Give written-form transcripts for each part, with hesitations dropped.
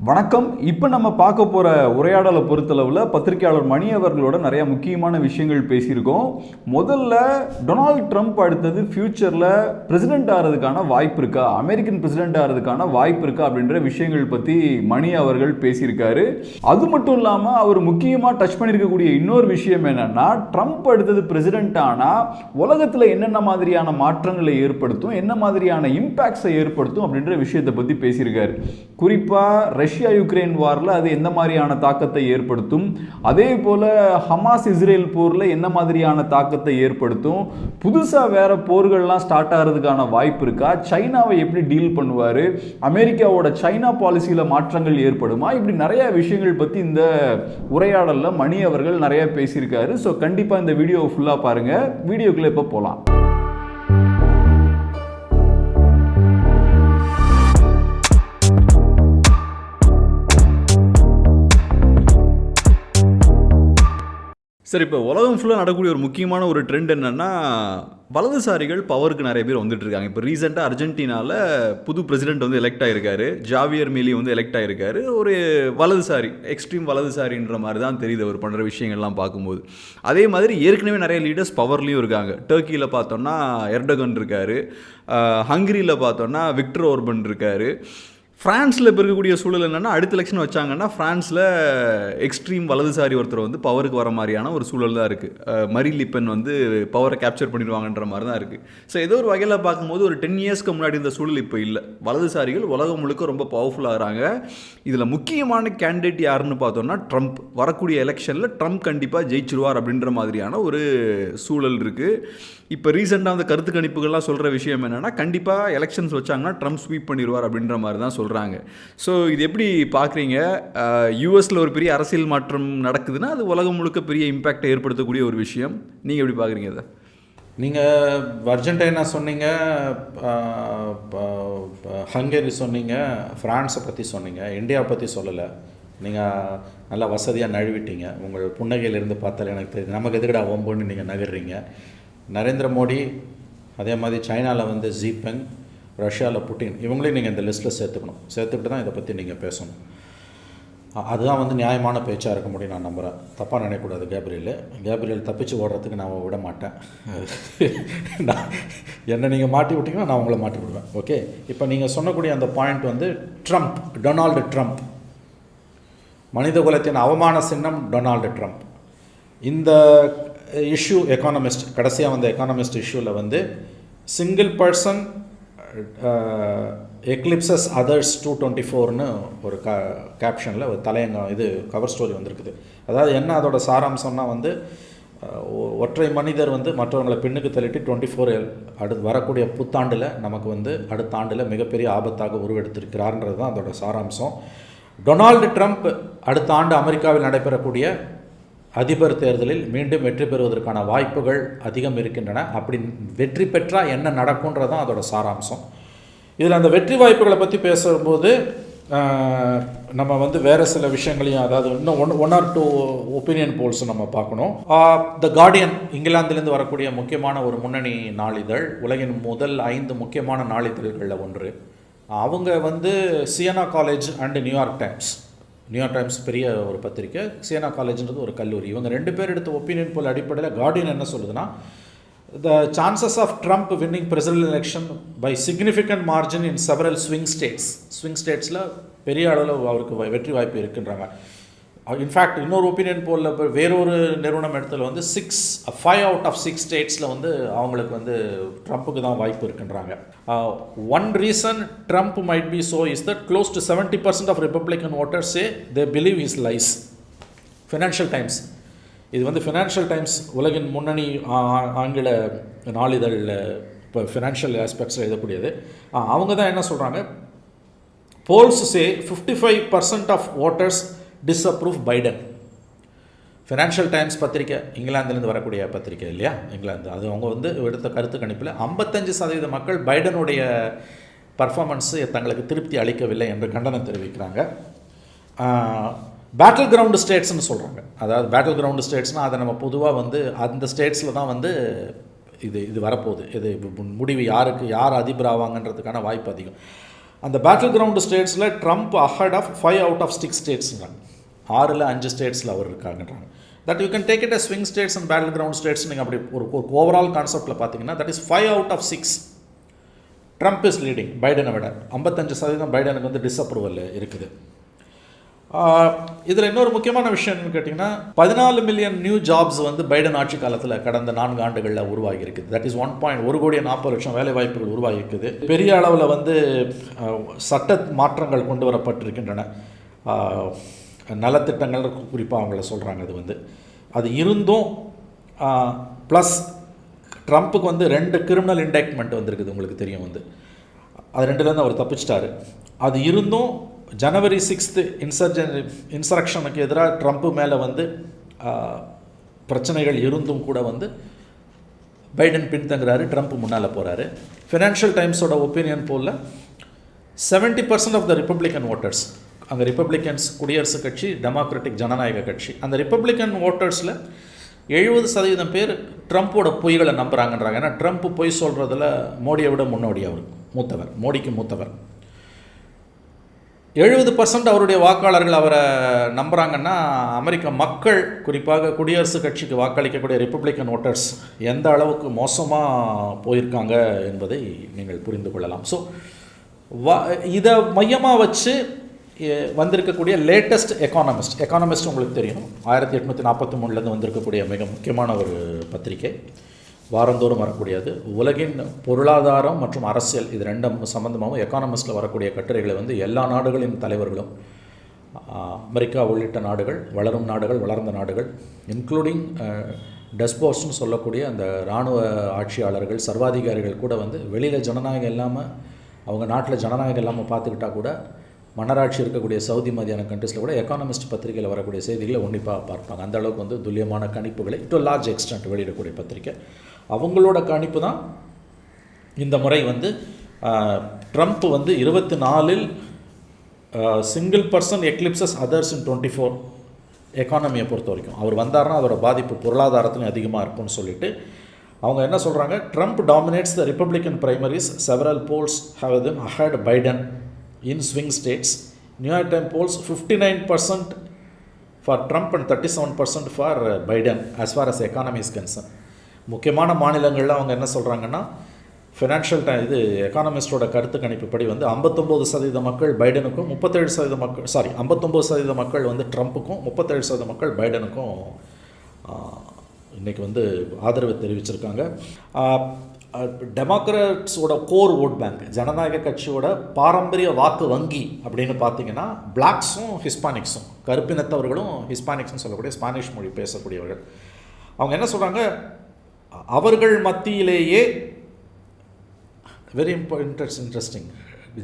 வணக்கம். இப்போ நம்ம பார்க்க போகிற உரையாடலை பொறுத்தளவில் பத்திரிகையாளர் மணி அவர்களோட நிறைய முக்கியமான விஷயங்கள் பேசியிருக்கோம். முதல்ல டொனால்ட் ட்ரம்ப் அடுத்தது ஃபியூச்சரில் பிரசிடென்ட் ஆகிறதுக்கான வாய்ப்பு இருக்கா, அமெரிக்கன் பிரசிடென்ட் ஆகிறதுக்கான வாய்ப்பு இருக்கா அப்படின்ற விஷயங்கள் பற்றி மணி அவர்கள் பேசியிருக்காரு. அது மட்டும் இல்லாமல் அவர் முக்கியமாக டச் பண்ணியிருக்கக்கூடிய இன்னொரு விஷயம் என்னென்னா, ட்ரம்ப் அடுத்தது பிரசிடென்ட் ஆனால் உலகத்தில் என்னென்ன மாதிரியான மாற்றங்களை ஏற்படுத்தும், என்ன மாதிரியான இம்பேக்ட்ஸை ஏற்படுத்தும் அப்படின்ற விஷயத்தை பற்றி பேசியிருக்காரு. குறிப்பாக ரஷ்யா யுக்ரைன் வாரில் அது எந்த மாதிரியான தாக்கத்தை ஏற்படுத்தும், அதே போல் ஹமாஸ் இஸ்ரேல் போரில் என்ன மாதிரியான தாக்கத்தை ஏற்படுத்தும், புதுசாக வேற போர்கள்லாம் ஸ்டார்ட் ஆகிறதுக்கான வாய்ப்பு இருக்கா, சைனாவை எப்படி டீல் பண்ணுவார், அமெரிக்காவோட சைனா பாலிசியில் மாற்றங்கள் ஏற்படுமா, இப்படி நிறைய விஷயங்கள் பற்றி இந்த உரையாடலில் மணி அவர்கள் நிறைய பேசியிருக்காரு. ஸோ கண்டிப்பாக இந்த வீடியோவை ஃபுல்லாக பாருங்கள். வீடியோக்குள்ளே இப்போ போகலாம். சரி, இப்போ உலகம் ஃபுல்லாக நடக்கக்கூடிய ஒரு முக்கியமான ஒரு ட்ரெண்ட் என்னென்னா, வலதுசாரிகள் பவருக்கு நிறைய பேர் வந்துட்டு இருக்காங்க. இப்போ ரீசெண்டாக அர்ஜென்டினாவில் புது பிரசிடென்ட் வந்து எலெக்ட் ஆகிருக்காரு, ஜாவியர் மிலி வந்து எலெக்ட் ஆகிருக்காரு. ஒரு வலதுசாரி, எக்ஸ்ட்ரீம் வலதுசாரின்ற மாதிரி தான் தெரியுது அவர் பண்ணுற விஷயங்கள்லாம் பார்க்கும்போது. அதே மாதிரி ஏற்கனவே நிறைய லீடர்ஸ் பவர்லேயும் இருக்காங்க. டர்க்கியில் பார்த்தோன்னா எர்டகன் இருக்கார், ஹங்கரியில் பார்த்தோன்னா விக்டர் ஓர்பன் இருக்கார். ஃப்ரான்ஸில் இப்போ இருக்கக்கூடிய சூழல் என்னென்னா, அடுத்த எலெக்ஷன் வச்சாங்கன்னா ஃப்ரான்ஸில் எக்ஸ்ட்ரீம் வலதுசாரி ஒருத்தர் வந்து பவருக்கு வர மாதிரியான ஒரு சூழல் தான் இருக்குது. மரீன் லே பென் வந்து பவரை கேப்சர் பண்ணிடுவாங்கன்ற மாதிரி தான் இருக்குது. ஸோ ஏதோ ஒரு வகையில் பார்க்கும்போது ஒரு 10 இயர்ஸ்க்கு முன்னாடி இந்த சூழல் இப்போ இல்லை. வலதுசாரிகள் உலகம் முழுக்க ரொம்ப பவர்ஃபுல்லாகிறாங்க. இதில் முக்கியமான கேண்டிடேட் யாருன்னு பார்த்தோம்னா ட்ரம்ப். வரக்கூடிய எலெக்ஷனில் ட்ரம்ப் கண்டிப்பாக ஜெயிச்சிருவார் அப்படின்ற மாதிரியான ஒரு சூழல் இருக்குது. இப்போ ரீசெண்டாக அந்த கருத்து கணிப்புகள்லாம் சொல்கிற விஷயம் என்னென்னா, கண்டிப்பாக எலெக்ஷன்ஸ் வச்சாங்கன்னா ட்ரம்ப் ஸ்வீப் பண்ணிடுவார் அப்படின்ற மாதிரி தான் சொல்கிறாங்க. ஸோ இது எப்படி பார்க்குறீங்க? யூஎஸில் ஒரு பெரிய அரசியல் மாற்றம் நடக்குதுன்னா அது உலகம் முழுக்க பெரிய இம்பேக்டை ஏற்படுத்தக்கூடிய ஒரு விஷயம். நீங்கள் எப்படி பார்க்குறீங்க அதை? நீங்கள் அர்ஜென்டினா சொன்னீங்க, ஹங்கேரி சொன்னீங்க, ஃப்ரான்ஸை பற்றி சொன்னீங்க, இந்தியாவை பற்றி சொல்லலை. நீங்கள் நல்லா வசதியாக நழுவிட்டீங்க. உங்கள் புன்னகையிலிருந்து பார்த்தாலே எனக்கு தெரியுது, நமக்கு எதுக்கடா ஓம்புன்னு நீங்கள் நகர்றீங்க. நரேந்திர மோடி, அதே மாதிரி சைனாவில் வந்து ஜிபெங், ரஷ்யாவில் புட்டின், இவங்களையும் நீங்கள் இந்த லிஸ்ட்டில் சேர்த்துக்கிட்டு தான் இதை பற்றி நீங்கள் பேசணும். அதுதான் வந்து நியாயமான பேச்சாக இருக்க முடியும் நான் நம்புகிறேன். தப்பாக நினைக்கக்கூடாது. கேப்ரியல் தப்பிச்சு ஓடுறதுக்கு நான் விட மாட்டேன். என்னை நீங்கள் மாட்டி விட்டிங்கன்னா நான் உங்களை மாட்டி விடுவேன். ஓகே, இப்போ நீங்கள் சொன்னக்கூடிய அந்த பாயிண்ட் வந்து ட்ரம்ப், டொனால்டு ட்ரம்ப், மனித குலத்தின் அவமான சின்னம் டொனால்டு ட்ரம்ப். இந்த இஷ்யூ எக்கானமிஸ்ட், கடைசியாக வந்த எக்கானமிஸ்ட் இஷ்யூவில் வந்து சிங்கிள் பர்சன் எக்லிப்சஸ் அதர்ஸ் 224ன்னு ஒரு கேப்ஷனில் ஒரு தலையங்கம், இது கவர் ஸ்டோரி வந்திருக்குது. அதாவது என்ன அதோட சாராம்சம்னா வந்து, ஒற்றை மனிதர் வந்து மற்றவங்களை பின்னுக்கு தள்ளிட்டு 24 வரக்கூடிய புத்தாண்டில் நமக்கு வந்து அடுத்த ஆண்டில் மிகப்பெரிய ஆபத்தாக உருவெடுத்திருக்கிறார்ன்றது தான் அதோட சாராம்சம். டொனால்டு ட்ரம்ப் அடுத்த ஆண்டு அமெரிக்காவில் நடைபெறக்கூடிய அதிபர் தேர்தலில் மீண்டும் வெற்றி பெறுவதற்கான வாய்ப்புகள் அதிகம் இருக்கின்றன. அப்படி வெற்றி பெற்றால் என்ன நடக்கும்ன்றது தான் அதோட சாராம்சம். இதில் அந்த வெற்றி வாய்ப்புகளை பற்றி பேசும்போது நம்ம வந்து வேறு சில விஷயங்களையும், அதாவது இன்னும் ஒன் ஆர் 2 ஒப்பீனியன் போல்ஸ் நம்ம பார்க்கணும். த கார்டியன், இங்கிலாந்திலேருந்து வரக்கூடிய முக்கியமான ஒரு முன்னணி நாளிதழ், உலகின் முதல் 5 முக்கியமான நாளிதழ்களில் ஒன்று. அவங்க வந்து சியனா காலேஜ் அண்டு நியூயார்க் டைம்ஸ் பெரிய ஒரு பத்திரிக்கை, சியனா காலேஜ்ன்றது ஒரு கல்லூரி. இவங்க 2 பேர் எடுத்த ஒப்பீனியன் போல் அடிப்படையில் கார்டியன் என்ன சொல்லுதுன்னா, the chances of Trump winning president election by significant margin in several swing ஸ்டேட்ஸில் பெரிய அளவில் அவருக்கு வெற்றி வாய்ப்பு இருக்குன்றாங்க. இன்ஃபேக்ட் இன்னொரு ஒப்பீனியன் போலில் வேறொரு நிறுவனம் இடத்துல வந்து 5 out of 6 ஸ்டேட்ஸில் வந்து அவங்களுக்கு வந்து ட்ரம்ப்புக்கு தான் வாய்ப்பு இருக்குன்றாங்க. One reason Trump might be so is that close to 70% of Republican voters say they believe is lies. Financial Times, இது வந்து ஃபினான்ஷியல் டைம்ஸ் உலகின் முன்னணி ஆங்கில நாளிதழில் இப்போ ஃபினான்ஷியல் ஆஸ்பெக்ட்ஸில் எழுதக்கூடியது. அவங்க தான் என்ன சொல்கிறாங்க, polls say 55% of voters disapprove Biden. Financial Times பத்திரிக்கை, இங்கிலாந்துலேருந்து வரக்கூடிய பத்திரிக்கை இல்லையா, இங்கிலாந்து, அது அவங்க வந்து எடுத்த கருத்து கணிப்பில் 55% மக்கள் பைடனுடைய பர்ஃபார்மன்ஸு தங்களுக்கு திருப்தி அளிக்கவில்லை என்று கண்டனம் தெரிவிக்கிறாங்க. பேட்டில் கிரவுண்டு ஸ்டேட்ஸ்னு சொல்கிறாங்க. அதாவது பேட்டில் கிரவுண்டு ஸ்டேட்ஸ்னால் அதை நம்ம பொதுவாக வந்து அந்த ஸ்டேட்ஸில் தான் வந்து இது வரப்போகுது, இது முடிவு யார் அதிபர் ஆவாங்கன்றதுக்கான வாய்ப்பு அதிகம். அந்த பேட்டில் கிரவுண்டு ஸ்டேட்ஸில் Trump ahead of 5 out of 6 ஸ்டேட்ஸ்ன்றாங்க. 6ல் 5 ஸ்டேட்ஸில் அவர் இருக்காங்கன்றாங்க. That you can take it as swing states and battle ground states. நீங்கள் அப்படி ஒரு ஓவரால் கான்செப்டில் பார்த்தீங்கன்னா that is 5 out of 6 Trump is leading பைடனை விட. 55% பைடனுக்கு வந்து டிஸ்அப்ரூவல் இருக்குது. இதில் இன்னொரு முக்கியமான விஷயம் என்னன்னு கேட்டிங்கன்னா 14 மில்லியன் நியூ ஜாப்ஸ் வந்து பைடன் ஆட்சி காலத்தில் கடந்த 4 ஆண்டுகளில் உருவாகி இருக்குது. தட் இஸ் 1,40,00,000 வேலை வாய்ப்புகள் உருவாகி இருக்குது. பெரிய அளவில் வந்து சட்ட மாற்றங்கள் கொண்டு வரப்பட்டிருக்கின்றன. நலத்திட்டங்கள் குறிப்பாக அவங்கள சொல்கிறாங்க. அது வந்து அது இருந்தும் ப்ளஸ் ட்ரம்ப்புக்கு வந்து 2 கிரிமினல் இண்டக்ட்மெண்ட் வந்திருக்குது. உங்களுக்கு தெரியும் வந்து அது 2லேருந்து அவர் தப்பிச்சிட்டாரு. அது இருந்தும் ஜனவரி 6 இன்சரக்ஷனுக்கு எதிராக ட்ரம்ப்பு மேலே வந்து பிரச்சனைகள் இருந்தும் கூட வந்து பைடன் பின்தங்குறாரு, ட்ரம்ப் முன்னால் போகிறாரு. ஃபினான்ஷியல் டைம்ஸோட opinion poll 70% of the Republican voters, அங்கே ரிப்பப்ளிகன்ஸ் குடியரசு கட்சி, டெமோக்ராட்டிக் ஜனநாயக கட்சி, அந்த ரிப்பப்ளிக்கன் ஓட்டர்ஸில் 70% பேர் ட்ரம்ப்போட பொய்களை நம்புகிறாங்கன்றாங்க. ஏன்னா ட்ரம்ப் பொய் சொல்கிறதுல மோடியை விட முன்னோடி, அவர் மூத்தவர், மோடிக்கு மூத்தவர். 70% அவருடைய வாக்காளர்கள் அவரை நம்புகிறாங்கன்னா அமெரிக்க மக்கள், குறிப்பாக குடியரசு கட்சிக்கு வாக்களிக்கக்கூடிய ரிப்பப்ளிக்கன் ஓட்டர்ஸ் எந்த அளவுக்கு மோசமாக போயிருக்காங்க என்பதை நீங்கள் புரிந்து கொள்ளலாம். ஸோ இதை மையமாக வச்சு வந்திருக்கக்கூடிய லேட்டஸ்ட் எக்கானமிஸ்ட் உங்களுக்கு தெரியும், 1843 வந்திருக்கக்கூடிய மிக முக்கியமான ஒரு பத்திரிகை, வாரந்தோறும் வரக்கூடியது. உலகின் பொருளாதாரம் மற்றும் அரசியல் இது 2 சம்பந்தமாகவும் எக்கானமிஸ்ட்டில் வரக்கூடிய கட்டுரைகளை வந்து எல்லா நாடுகளின் தலைவர்களும், அமெரிக்கா உள்ளிட்ட நாடுகள், வளரும் நாடுகள், வளர்ந்த நாடுகள், இன்க்ளூடிங் டெஸ்போஸ்ன்னு சொல்லக்கூடிய அந்த இராணுவ ஆட்சியாளர்கள், சர்வாதிகாரிகள் கூட வந்து வெளியில் ஜனநாயகம் இல்லாமல், அவங்க நாட்டில் ஜனநாயகம் இல்லாமல் பார்த்துக்கிட்டா கூட மன்னராட்சி இருக்கக்கூடிய சவுதி மாதிரியான கண்ட்ரீஸில் கூட எக்கானமிஸ்ட் பத்திரிகையில் வரக்கூடிய செய்திகளை உன்னிப்பாக பார்ப்பாங்க. அந்த அளவுக்கு வந்து துல்லியமான கணிப்புகளை டு லார்ஜ் எக்ஸ்டென்ட் வெளியிடக்கூடிய பத்திரிக்கை. அவங்களோட கணிப்பு தான் இந்த முறை வந்து ட்ரம்ப் வந்து 24 சிங்கிள் பர்சன் எக்லிப்சஸ் அதர்ஸ் இன் 24 எக்கானமியை பொறுத்த வரைக்கும் அவர் வந்தார்னா அதோட பாதிப்பு பொருளாதாரத்துலையும் அதிகமாக இருக்கும்னு சொல்லிட்டு அவங்க என்ன சொல்கிறாங்க, Trump dominates the Republican primaries, several polls have them ahead Biden in swing states. New York Times polls 59% for Trump and 37% for Biden as far as economy is concerned. முக்கியமான மாநிலங்களில் அவங்க என்ன சொல்கிறாங்கன்னா, ஃபினான்ஷியல் இது எக்கானமிஸ்டோட கருத்து கணிப்புப்படி வந்து 59% மக்கள் பைடனுக்கும், 37% மக்கள் 59% மக்கள் வந்து ட்ரம்ப்புக்கும், 37% மக்கள் பைடனுக்கும் இன்றைக்கி வந்து ஆதரவு தெரிவிச்சிருக்காங்க. டெமோக்ராட்ஸோட கோர் ஓட் பேங்க், ஜனநாயக கட்சியோட பாரம்பரிய வாக்கு வங்கி அப்படின்னு பார்த்தீங்கன்னா பிளாக்ஸும் ஹிஸ்பானிக்ஸும், கருப்பினத்தவர்களும் ஹிஸ்பானிக்ஸ்னு சொல்லக்கூடிய ஸ்பானிஷ் மொழி பேசக்கூடியவர்கள். அவங்க என்ன சொல்கிறாங்க, அவர்கள் மத்தியிலேயே வெரி இன்ட்ரெஸ்டிங்,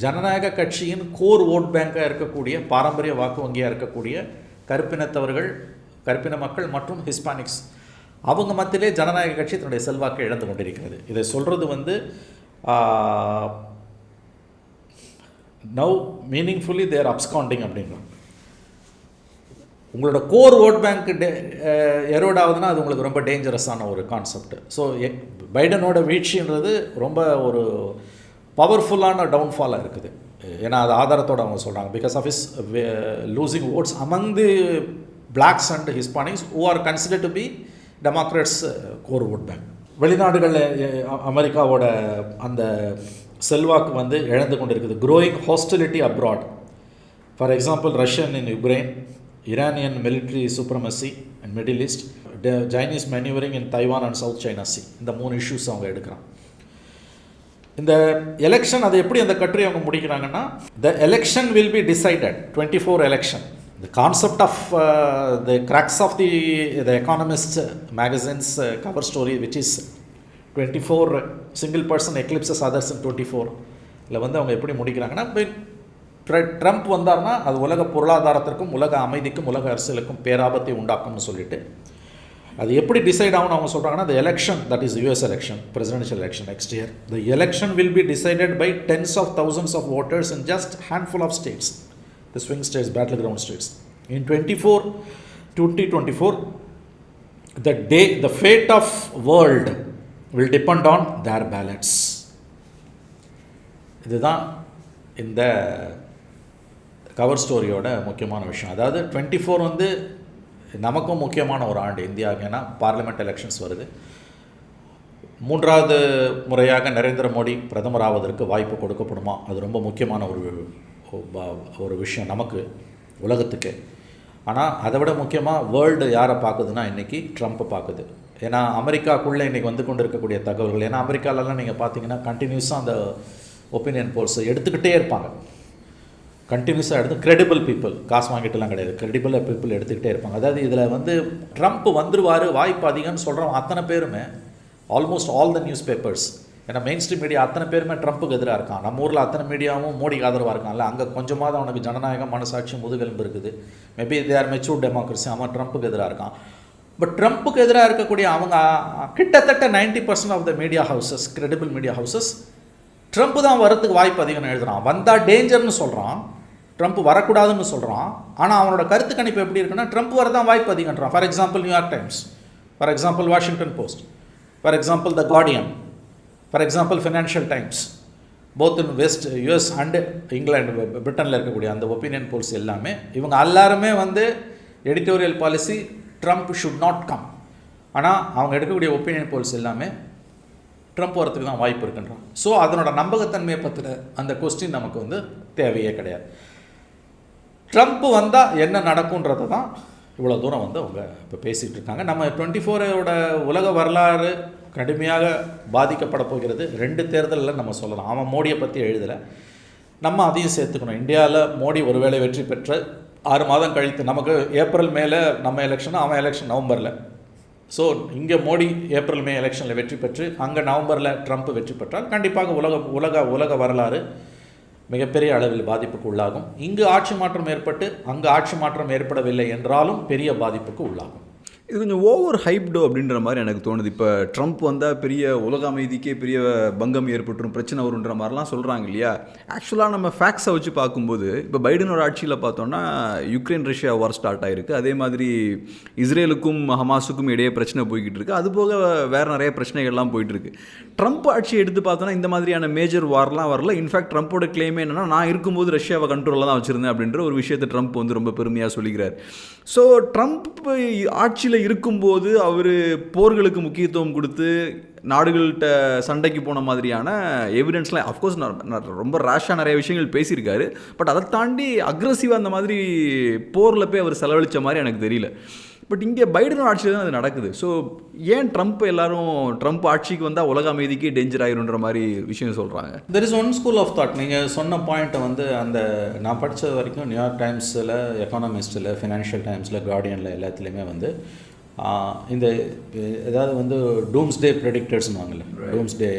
ஜனநாயக கட்சியின் கோர் ஓட் பேங்காக இருக்கக்கூடிய, பாரம்பரிய வாக்கு வங்கியாக இருக்கக்கூடிய கருப்பினத்தவர்கள், கருப்பின மக்கள் மற்றும் ஹிஸ்பானிக்ஸ், அவங்க மத்தியிலே ஜனநாயக கட்சி தன்னுடைய செல்வாக்கை இழந்து கொண்டிருக்கிறது. இதை சொல்கிறது வந்து நவ் மீனிங்ஃபுல்லி தேர் அப்ஸ்காண்டிங் அப்படின்றாங்க. உங்களோட கோர் ஓட் பேங்க் எரோட் ஆகுதுன்னா அது உங்களுக்கு ரொம்ப டேஞ்சரஸான ஒரு கான்செப்ட். ஸோ பைடனோட வீழ்ச்சின்றது ரொம்ப ஒரு பவர்ஃபுல்லான டவுன்ஃபாலாக இருக்குது. ஏன்னா அது ஆதாரத்தோடு அவங்க சொல்கிறாங்க, because of is losing votes among the blacks and Hispanics who are considered to be Democrats core vote bank. வெளிநாடுகளில் அமெரிக்காவோட அந்த செல்வாக்கு வந்து இழந்து கொண்டு இருக்குது. Growing hostility abroad, for example Russian in Ukraine, Iranian military supremacy in Middle East, Chinese maneuvering in Taiwan and South China Sea, இந்த 3 issues அவங்க எடுக்கிறாங்க. இந்த எலெக்ஷன் அதை எப்படி அந்த கட்டுரை அவங்க முடிக்கிறாங்கன்னா, the election will be decided 24 election. The concept of the crux of the Economist magazine's cover story, which is 24 single person eclipses others in 24, இதில் வந்து அவங்க எப்படி முடிக்கிறாங்கன்னா, ட்ரம்ப் வந்தார்னா அது உலக பொருளாதாரத்திற்கும் உலக அமைதிக்கும் உலக அரசியலுக்கும் பேராபத்தை உண்டாக்கும்னு சொல்லிட்டு அது எப்படி டிசைட் ஆகும்னு அவங்க சொல்கிறாங்கன்னா, the election, that is US election, presidential election next year, the election will be decided by tens of thousands of voters in just handful of states, the swing states, battleground states. In 2024, the fate of world will depend on their ballots. இதுதான் இந்த cover ஸ்டோரியோட முக்கியமான விஷயம். அதாவது 24 வந்து நமக்கும் முக்கியமான ஒரு ஆண்டு இந்தியாவுக்கு. ஏன்னா பார்லிமெண்ட் எலெக்ஷன்ஸ் வருது. 3வது முறையாக நரேந்திர மோடி பிரதமர் ஆவதற்கு வாய்ப்பு கொடுக்கப்படுமா? அது ரொம்ப முக்கியமான ஒரு விஷயம் நமக்கு, உலகத்துக்கு. ஆனால் அதை விட முக்கியமாக வேர்ல்டு யாரை பார்க்குதுன்னா இன்றைக்கி ட்ரம்ப்பை பார்க்குது. ஏன்னா அமெரிக்காக்குள்ளே இன்றைக்கி வந்து கொண்டு இருக்கக்கூடிய தகவல்கள், ஏன்னா அமெரிக்காலலாம் நீங்கள் பார்த்தீங்கன்னா கண்டினியூஸாக அந்த ஒப்பீனியன் போல்ஸை எடுத்துக்கிட்டே இருப்பாங்க. கண்டினியூஸாக எடுத்து கிரெடிபிள் பீப்புள், காசு வாங்கிட்டுலாம் கிடையாது, கிரெடிபிளாக பீப்புள் எடுத்துக்கிட்டே இருப்பாங்க. அதாவது இதில் வந்து ட்ரம்ப் வந்துருவார், வாய்ப்பு அதிகம்னு சொல்கிறோம் அத்தனை பேருமே, almost all the news papers, ஏன்னா மெயின் ஸ்ட்ரீம் மீடியா அத்தனை பேருமே ட்ரம்ப்புக்கு எதிராக இருக்கான். நம்ம ஊரில் அத்தனை மீடியாவும் மோடிக்கு ஆதரவாக இருக்கான்ல, அங்கே கொஞ்சமாக தான் அவனுக்கு ஜனநாயகம், மனசாட்சி, முதுகெலும்பு இருக்குது. Maybe they are mature democracy. அவன் ட்ரம்ப்புக்கு எதிராக இருக்கான். பட் ட்ரம்ப்புக்கு எதிராக இருக்கக்கூடிய அவங்க கிட்டத்தட்ட 90% of the media houses, credible media houses, Trump தான் வரத்துக்கு வாய்ப்பு அதிகம்னு எழுதுகிறான். வந்தால் டேஞ்சர்னு சொல்கிறான், ட்ரம்ப் வரக்கூடாதுன்னு சொல்கிறான். ஆனால் அவனோட கருத்து கணிப்பு எப்படி இருக்குன்னா ட்ரம்ப் வரதான் வாய்ப்பு அதிகன்றான். For example New York Times, for example Washington Post, for example the Guardian, for example Financial Times, both in west US and England, பிரிட்டனில் இருக்கக்கூடிய அந்த ஒப்பீனியன் போல்ஸ் எல்லாமே இவங்க எல்லாருமே வந்து editorial policy Trump should not come. ஆனால் அவங்க எடுக்கக்கூடிய ஒப்பீனியன் போல்ஸ் எல்லாமே ட்ரம்ப் வரத்துக்கு தான் வாய்ப்பு இருக்குன்றான். ஸோ அதனோட நம்பகத்தன்மையை பற்றின அந்த கொஸ்டின் நமக்கு வந்து தேவையே கிடையாது. ட்ரம்ப் வந்தால் என்ன நடக்குன்றதை தான் இவ்வளோ தூரம் வந்து அவங்க இப்போ பேசிகிட்டு இருக்காங்க. நம்ம 24ஓட உலக வரலாறு கடுமையாக பாதிக்கப்பட போகிறது. 2 தேர்தலில் நம்ம சொல்லலாம். அவன் மோடியை பற்றி எழுதலை, நம்ம அதையும் சேர்த்துக்கணும். இந்தியாவில் மோடி ஒருவேளை வெற்றி பெற்ற 6 மாதம் கழித்து, நமக்கு ஏப்ரல் மேலே நம்ம எலெக்ஷன், அவன் எலெக்ஷன் நவம்பரில். ஸோ இங்கே மோடி ஏப்ரல் மே எலெக்ஷனில் வெற்றி பெற்று அங்கே நவம்பரில் ட்ரம்ப் வெற்றி பெற்றால் கண்டிப்பாக உலக வரலாறு மிகப்பெரிய அளவில் பாதிப்புக்கு உள்ளாகும். இங்கு ஆட்சி மாற்றம் ஏற்பட்டு அங்கு ஆட்சி மாற்றம் ஏற்படவில்லை என்றாலும் பெரிய பாதிப்புக்கு உள்ளாகும். இது கொஞ்சம் ஓவர் ஹைப்டோ அப்படின்ற மாதிரி எனக்கு தோணுது. இப்போ ட்ரம்ப் வந்தால் பெரிய உலக அமைதிக்கே பெரிய பங்கம் ஏற்பட்டுரும், பிரச்சனை வருன்ற மாதிரிலாம் சொல்கிறாங்க இல்லையா? ஆக்சுவலாக நம்ம ஃபேக்ட்ஸை வச்சு பார்க்கும்போது இப்போ பைடனோட ஆட்சியில் பார்த்தோன்னா யுக்ரைன் ரஷ்யா வார் ஸ்டார்ட் ஆகிருக்கு. அதே மாதிரி இஸ்ரேலுக்கும் ஹமாஸுக்கும் இடையே பிரச்சனை போய்கிட்டு இருக்குது. அதுபோக வேறு நிறைய பிரச்சனைகள்லாம் போயிட்டுருக்கு. ட்ரம்ப் ஆட்சி எடுத்து பார்த்தோன்னா இந்த மாதிரியான மேஜர் வார்லாம் வரல. இன்ஃபேக்ட் ட்ரம்ப்போட கிளைமே என்னென்னா, நான் இருக்கும்போது ரஷ்யாவை கண்ட்ரோலில் தான் வச்சுருந்தேன் அப்படின்ற ஒரு விஷயத்தை ட்ரம்ப் வந்து ரொம்ப பெருமையாக சொல்லிக்கிறார். ஸோ ட்ரம்ப் ஆட்சியில் இருக்கும்போது அவர் போர்களுக்கு முக்கியத்துவம் கொடுத்து நாடுகள்கிட்ட சண்டைக்கு போன மாதிரியான எவிடன்ஸ்லாம் அஃப்கோர்ஸ் ரொம்ப ரேஷாக நிறைய விஷயங்கள் பேசியிருக்காரு. பட் அதை தாண்டி அக்ரெசிவாக அந்த மாதிரி போரில் போய் அவர் செலவழித்த மாதிரி எனக்கு தெரியல. பட் இங்கே பைடன் ஆட்சியில் தான் அது நடக்குது. ஸோ ஏன் ட்ரம்ப் ஆட்சிக்கு வந்தால் உலக அமைதிக்கே டேஞ்சர் ஆயிருன்ற மாதிரி விஷயம் சொல்கிறாங்க. There is one school of thought. நீங்கள் சொன்ன பாயிண்ட்டை வந்து அந்த நான் படித்த வரைக்கும் நியூயார்க் டைம்ஸில், எக்கானமிஸ்ட்டில், ஃபினான்ஷியல் டைம்ஸில், கார்டியனில் எல்லாத்துலேயுமே வந்து இந்த ஏதாவது வந்து டூம்ஸ்டே ப்ரெடிக்டர்ஸ்னுவாங்கல்ல, டூம்ஸ்டே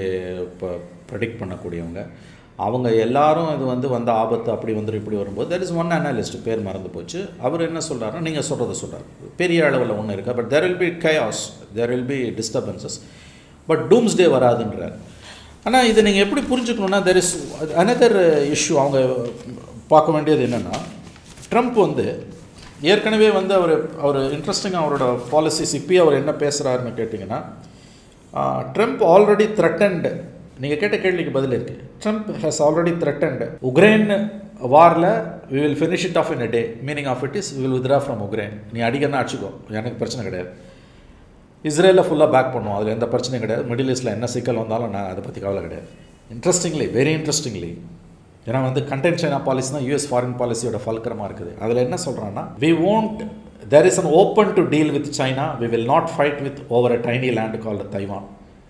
இப்போ ப்ரெடிக்ட் பண்ணக்கூடியவங்க, அவங்க எல்லாரும் இது வந்து வந்த ஆபத்து அப்படி வந்துடும் இப்படி வரும்போது தெர் இஸ் ஒன் அனாலிஸ்ட், பேர் மறந்து போச்சு, அவர் என்ன சொல்கிறாருன்னா நீங்கள் சொல்கிறத சொல்கிறார், பெரிய அளவில் ஒன்று இருக்கா, but there will be chaos, there will be disturbances, but doomsday வராதுன்றார். ஆனால் இதை நீங்கள் எப்படி புரிஞ்சுக்கணுன்னா தெர் இஸ் அனதர் இஷ்யூ. அவங்க பார்க்க வேண்டியது என்னென்னா, ட்ரம்ப் வந்து ஏற்கனவே வந்து அவர் இன்ட்ரெஸ்டிங்காக அவரோட பாலிசிஸ் இப்போயே அவர் என்ன பேசுகிறாருன்னு கேட்டிங்கன்னா, ட்ரம்ப் ஆல்ரெடி த்ரெட்டன்டு, நீங்கள் கேட்ட கேள்விக்கு பதில் இருக்குது, Trump has already threatened Ukraine வாரில் we will finish it off in a day, meaning of it is we will withdraw from Ukraine, நீ அடிக்கன்னா அடிச்சுக்கோ, எனக்கு பிரச்சனை கிடையாது, இஸ்ரேலில் ஃபுல்லாக பேக் பண்ணுவோம், அதில் எந்த பிரச்சனையும் கிடையாது, மிடில் ஈஸ்ட்டில் என்ன சிக்கல் வந்தாலும் நான் அதை பற்றி கவலை கிடையாது. இன்ட்ரெஸ்டிங்லி, வெரி இன்ட்ரெஸ்டிங்லி, ஏன்னா வந்து கண்டென்ட் சைனா பாலிசி தான் யூஎஸ் ஃபாரின் பாலிசியோட ஃபல்கரமாக இருக்குது. அதில் என்ன சொல்கிறான்னா, we won't, there is an open to deal with China, we will not fight with over a tiny land called Taiwan,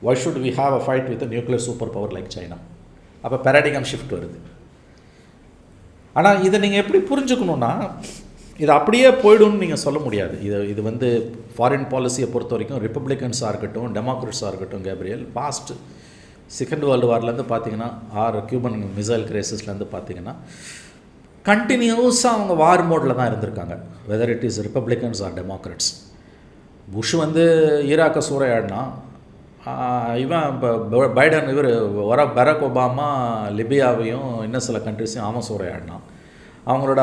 why should we have a fight with a nuclear superpower like China? அப்போ paradigm shift வருது. ஆனால் இதை நீங்கள் எப்படி புரிஞ்சுக்கணுன்னா, இது அப்படியே போய்டும்னு நீங்கள் சொல்ல முடியாது. இது வந்து ஃபாரின் பாலிசியை பொறுத்த வரைக்கும் ரிப்பப்ளிகன்ஸாக இருக்கட்டும், டெமோக்ரட்ஸாக இருக்கட்டும், கேப்ரியல் பாஸ்ட் செகண்ட் வேர்ல்டு வார்லேருந்து பார்த்தீங்கன்னா, கியூபன் மிசைல் கிரைசிஸ்லேருந்து பார்த்தீங்கன்னா கண்டினியூஸாக அவங்க வார் மோடில் தான் இருந்திருக்காங்க, whether it is Republicans or Democrats. Bush வந்து ஈராக்கை சூறையாடினா, இவன் இப்போ பைடன் பராக் ஒபாமா லிபியாவையும் இன்னும் சில கண்ட்ரிஸையும் ஆமாம் சூறையாடினான். அவங்களோட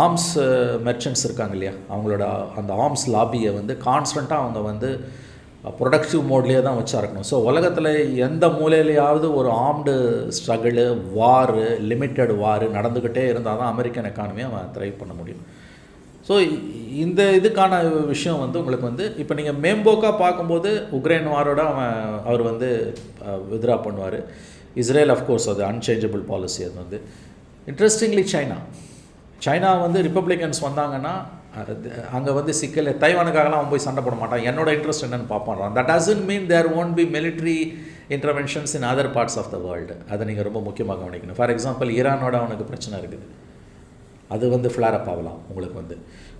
ஆர்ம்ஸ் மெர்ச்சன்ட்ஸ் இருக்காங்க இல்லையா, அவங்களோட அந்த ஆர்ம்ஸ் லாபியை வந்து கான்ஸ்டண்ட்டாக அவங்க வந்து ப்ரொடக்டிவ் மோட்லேயே தான் வச்சா இருக்கணும். ஸோ உலகத்தில் எந்த மூலையிலையாவது ஒரு ஆர்ம்டு ஸ்ட்ரகிளு, வாரு, லிமிட்டட் வாரு நடந்துக்கிட்டே இருந்தால் தான் அமெரிக்கன் எக்கானமியை அவன் த்ரைவ் பண்ண முடியும். ஸோ இந்த இதுக்கான விஷயம் வந்து உங்களுக்கு வந்து இப்போ நீங்கள் மேம்போக்காக பார்க்கும்போது உக்ரைன் வாரோட அவர் வந்து வித்ரா பண்ணுவார். இஸ்ரேல் அஃப்கோர்ஸ் அது அன்சேஞ்சபிள் பாலிசி. அது வந்து இன்ட்ரெஸ்டிங்லி சைனா வந்து ரிப்பப்ளிகன்ஸ் வந்தாங்கன்னா அங்கே வந்து சிக்கல் தைவானுக்காகலாம் அவன் போய் சண்டை போட மாட்டான். என்னோட இன்ட்ரெஸ்ட் என்னென்னு பார்ப்பான். That doesn't mean there won't be military interventions in other parts of the world. அதை நீங்கள் ரொம்ப முக்கியமாக கவனிக்கணும். ஃபார் எக்ஸாம்பிள் ஈரானோட அவனுக்கு பிரச்சனை இருக்குது, அது வந்து ஃப்ளாரப் ஆகலாம். உங்களுக்கு வந்து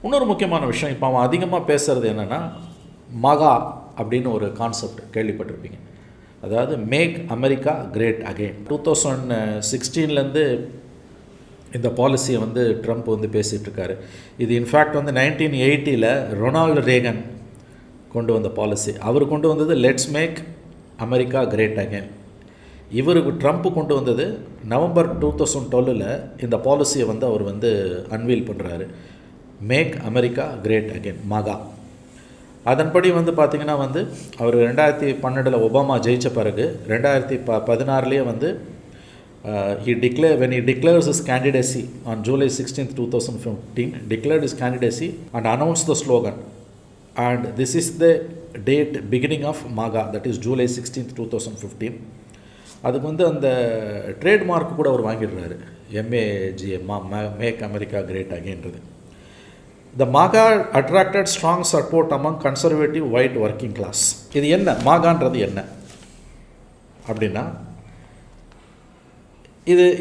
இன்னொரு முக்கியமான விஷயம், இப்போ அவன் அதிகமாக பேசுகிறது என்னென்னா மகா அப்படின்னு ஒரு கான்செப்ட் கேள்விப்பட்டிருப்பீங்க. அதாவது மேக் அமெரிக்கா கிரேட் அகெயின். 2016 இந்த பாலிசியை வந்து ட்ரம்ப் வந்து பேசிகிட்ருக்காரு. இது இன்ஃபேக்ட் வந்து 1980 ரொனால்டு ரேகன் கொண்டு வந்த பாலிசி. அவர் கொண்டு வந்தது let's make America great again. இவருக்கு ட்ரம்ப் கொண்டு வந்தது நவம்பர் 2012 இந்த பாலிசியை வந்து அவர் வந்து அன்வீல் பண்ணுறாரு. மேக் அமெரிக்கா கிரேட் அகெயின், மகா. அதன்படி வந்து பார்த்திங்கன்னா வந்து அவர் 2012 ஒபாமா ஜெயித்த பிறகு 2016 வந்து when he declares his candidacy on July 16th, 2015, declared his candidacy and announced the slogan. And this is the date beginning of MAGA, that is July 16th, 2015. அதுக்கு வந்து அந்த ட்ரேட்மார்க் கூட அவர் வாங்கிடுறாரு, MAGA, மேக் அமெரிக்கா கிரேட் அகெயின்றது. The MAGA attracted strong support among conservative white working class. இது என்ன மாகான்றது என்ன அப்படின்னா,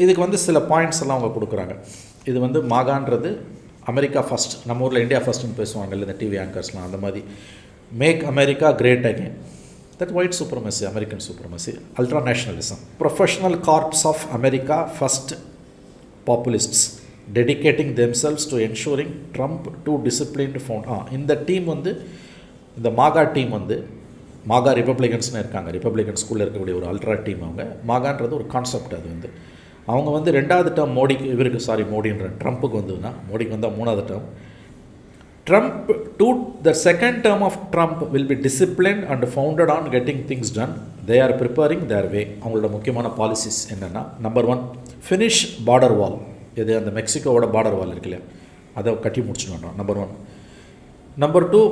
இதுக்கு வந்து சில பாயிண்ட்ஸ் எல்லாம் அவங்க கொடுக்குறாங்க. இது வந்து மாகான்றது அமெரிக்கா ஃபஸ்ட், நம்ம ஊரில் இந்தியா ஃபஸ்ட்டுன்னு பேசுவாங்கல்ல இந்த டிவி ஆங்கர்ஸ்லாம், அந்த மாதிரி make America great again, that white supremacy, American supremacy, ultra nationalism, professional corps of America first populists dedicating themselves to ensuring Trump to disciplined found. இந்த டீம் வந்து இந்த மாகா டீம் வந்து மாகா ரிப்பப்ளிகன்ஸ்னு இருக்காங்க, ரிப்பப்ளிகன் ஸ்கூலில் இருக்கக்கூடிய ஒரு அல்ட்ரா டீம். அவங்க மாகான்றது ஒரு கான்செப்ட். அது வந்து அவங்க வந்து 2வது டேர்ம் மோடின்ற ட்ரம்ப்புக்கு வந்ததுன்னா, மோடிக்கு வந்தால் 3வது term Trump to the second term of Trump will be discipline and founded on getting things done. They are preparing their way. அவங்களோட முக்கியமான பாலிசிஸ் என்னென்னா, நம்பர் 1 ஃபினிஷ் பார்டர் வால். இது அந்த மெக்சிகோவோட பார்டர் வால் இருக்கு இல்லையா, அதை கட்டி முடிச்சுட்டு வேண்டாம், number 1. Number 2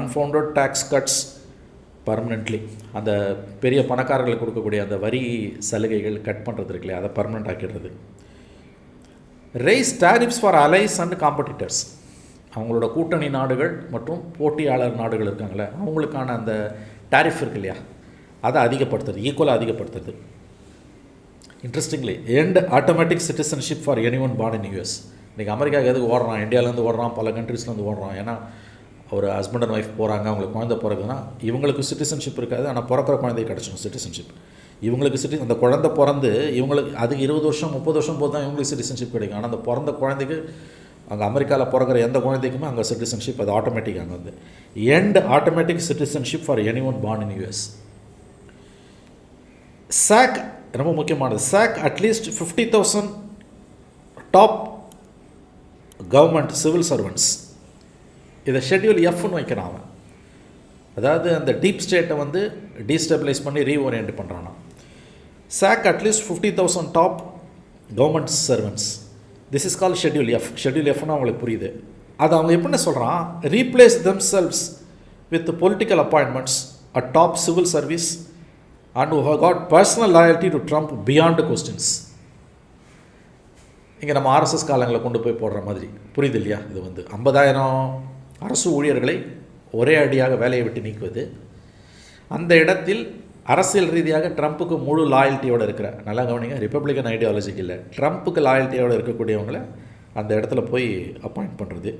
unfounded tax cuts permanently. அந்த பெரிய பணக்காரர்களுக்கு கொடுக்கக்கூடிய அந்த வரி சலுகைகள் கட் பண்ணுறது இருக்கு இல்லையா, அதை பர்மனெண்ட் ஆக்கிடுறது. Raise tariffs for allies and competitors. அவங்களோட கூட்டணி நாடுகள் மற்றும் போட்டியாளர் நாடுகள் இருக்காங்களே, அவங்களுக்கான அந்த டாரிஃப் இருக்கு இல்லையா, அதை அதிகப்படுத்துறது, ஈக்குவலாக அதிகப்படுத்துறது. Interestingly end automatic citizenship for anyone born in US. இன்றைக்கி அமெரிக்காவுக்கு எதுக்கு ஓடுறான், இந்தியாவிலேருந்து ஓடுறான், பல கண்ட்ரீஸ்லேருந்து ஓடுறான். ஏன்னா ஒரு ஹஸ்பண்ட் அண்ட் ஒய்ஃப் போகிறாங்க, அவங்களுக்கு குழந்தை பிறகுதுன்னா இவங்களுக்கு சிட்டிசன்ஷிப் இருக்காது, ஆனால் பிறக்கிற குழந்தைக்கு கிடச்சிடும் சிட்டிசன்ஷிப். இவங்களுக்கு அந்த குழந்தை பிறந்து இவங்களுக்கு அதுக்கு 20 வருஷம் 30 வருஷம் போது தான் இவங்களுக்கு சிட்டிசன்ஷிப் கிடைக்கும். ஆனால் அந்த பிறந்த குழந்தைக்கு அங்கே அமெரிக்காவில் பிறக்கிற எந்த குழந்தைக்குமே அங்கே சிட்டிசன்ஷிப் அது ஆட்டோமேட்டிக். அங்கே வந்து end automatic citizenship for anyone born in US. Sack ரொம்ப முக்கியமானது. Sack at least 50,000 top government civil servants. இதை ஷெட்யூல் எஃப்னு வைக்கிறான் அவன். அதாவது அந்த டீப் ஸ்டேட்டை வந்து டீஸ்டெபிளைஸ் பண்ணி ரீஓரியன்ட் பண்ணுறானா. Sack at least 50,000 top government servants. This is call schedule F. Schedule எஃப்னா அவங்களுக்கு புரியுது. அது அவங்க எப்படின்னு சொல்கிறான், replace themselves with political appointments a top civil service and who have got personal loyalty to Trump beyond questions. இங்கே நம்ம RSS காலங்களை கொண்டு போய் போடுற மாதிரி புரியுது இல்லையா. இது வந்து 50,000 அரசு ஊழியர்களை ஒரே அடியாக வேலையை விட்டு நீக்குவது. அந்த இடத்தில் அரசியல் ரீதியாக ட்ரம்ப்புக்கு முழு லாயல்ட்டியோடு இருக்கிற, நல்லா கவனிங்க, ரிப்பப்ளிகன் ஐடியாலஜிக்கு இல்லை, ட்ரம்ப்புக்கு லாயல்ட்டியோடு இருக்கக்கூடியவங்களை அந்த இடத்துல போய் அப்பாயிண்ட் பண்ணுறது.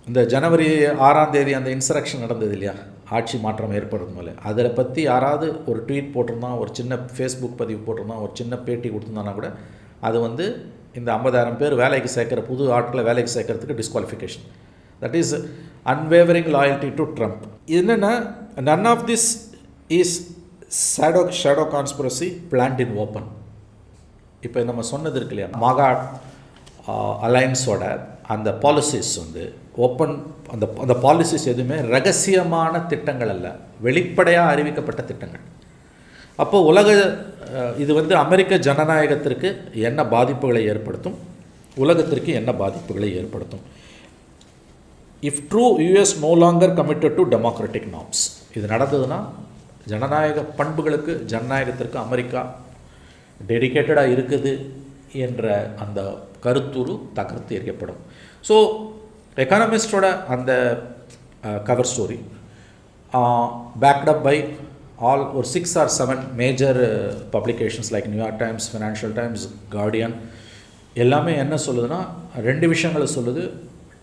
இந்த ஜனவரி 6ஆம் தேதி அந்த இன்சரக்ஷன் நடந்தது இல்லையா, ஆட்சி மாற்றம் ஏற்படுறது மேலே, அதில் பற்றி யாராவது ஒரு ட்வீட் போட்டிருந்தான், ஒரு சின்ன ஃபேஸ்புக் பதிவு போட்டிருந்தான், ஒரு சின்ன பேட்டி கொடுத்துருந்தானா கூட அது வந்து இந்த 50,000 பேர் வேலைக்கு சேர்க்குற புது ஆட்களை வேலைக்கு சேர்க்கறதுக்கு disqualification. That is unwavering loyalty to Trump. என்னென்னா none of this is shadow conspiracy planned in open. இப்போ நம்ம சொன்னது இருக்கு இல்லையா, மாகா அலைன்ஸோட அந்த பாலிசிஸ் வந்து ஓப்பன் அந்த பாலிசிஸ் எதுவுமே ரகசியமான திட்டங்கள் அல்ல, வெளிப்படையாக அறிவிக்கப்பட்ட திட்டங்கள். அப்போது இது வந்து அமெரிக்க ஜனநாயகத்திற்கு என்ன பாதிப்புகளை ஏற்படுத்தும், உலகத்திற்கு என்ன பாதிப்புகளை ஏற்படுத்தும். If true US no longer committed to democratic norms, இது நடந்ததுன்னா ஜனநாயக பண்புகளுக்கு, ஜனநாயகத்திற்கு அமெரிக்கா டெடிக்கேட்டடாக இருக்குது என்ற அந்த கருத்துரு தகர்த்து எறியப்படும். ஸோ எக்கானமிஸ்டோட அந்த cover story backed by all ஒரு 6 or 7 major publications like New York Times, Financial Times, Guardian எல்லாமே என்ன சொல்லுதுன்னா 2 விஷயங்களை சொல்லுது.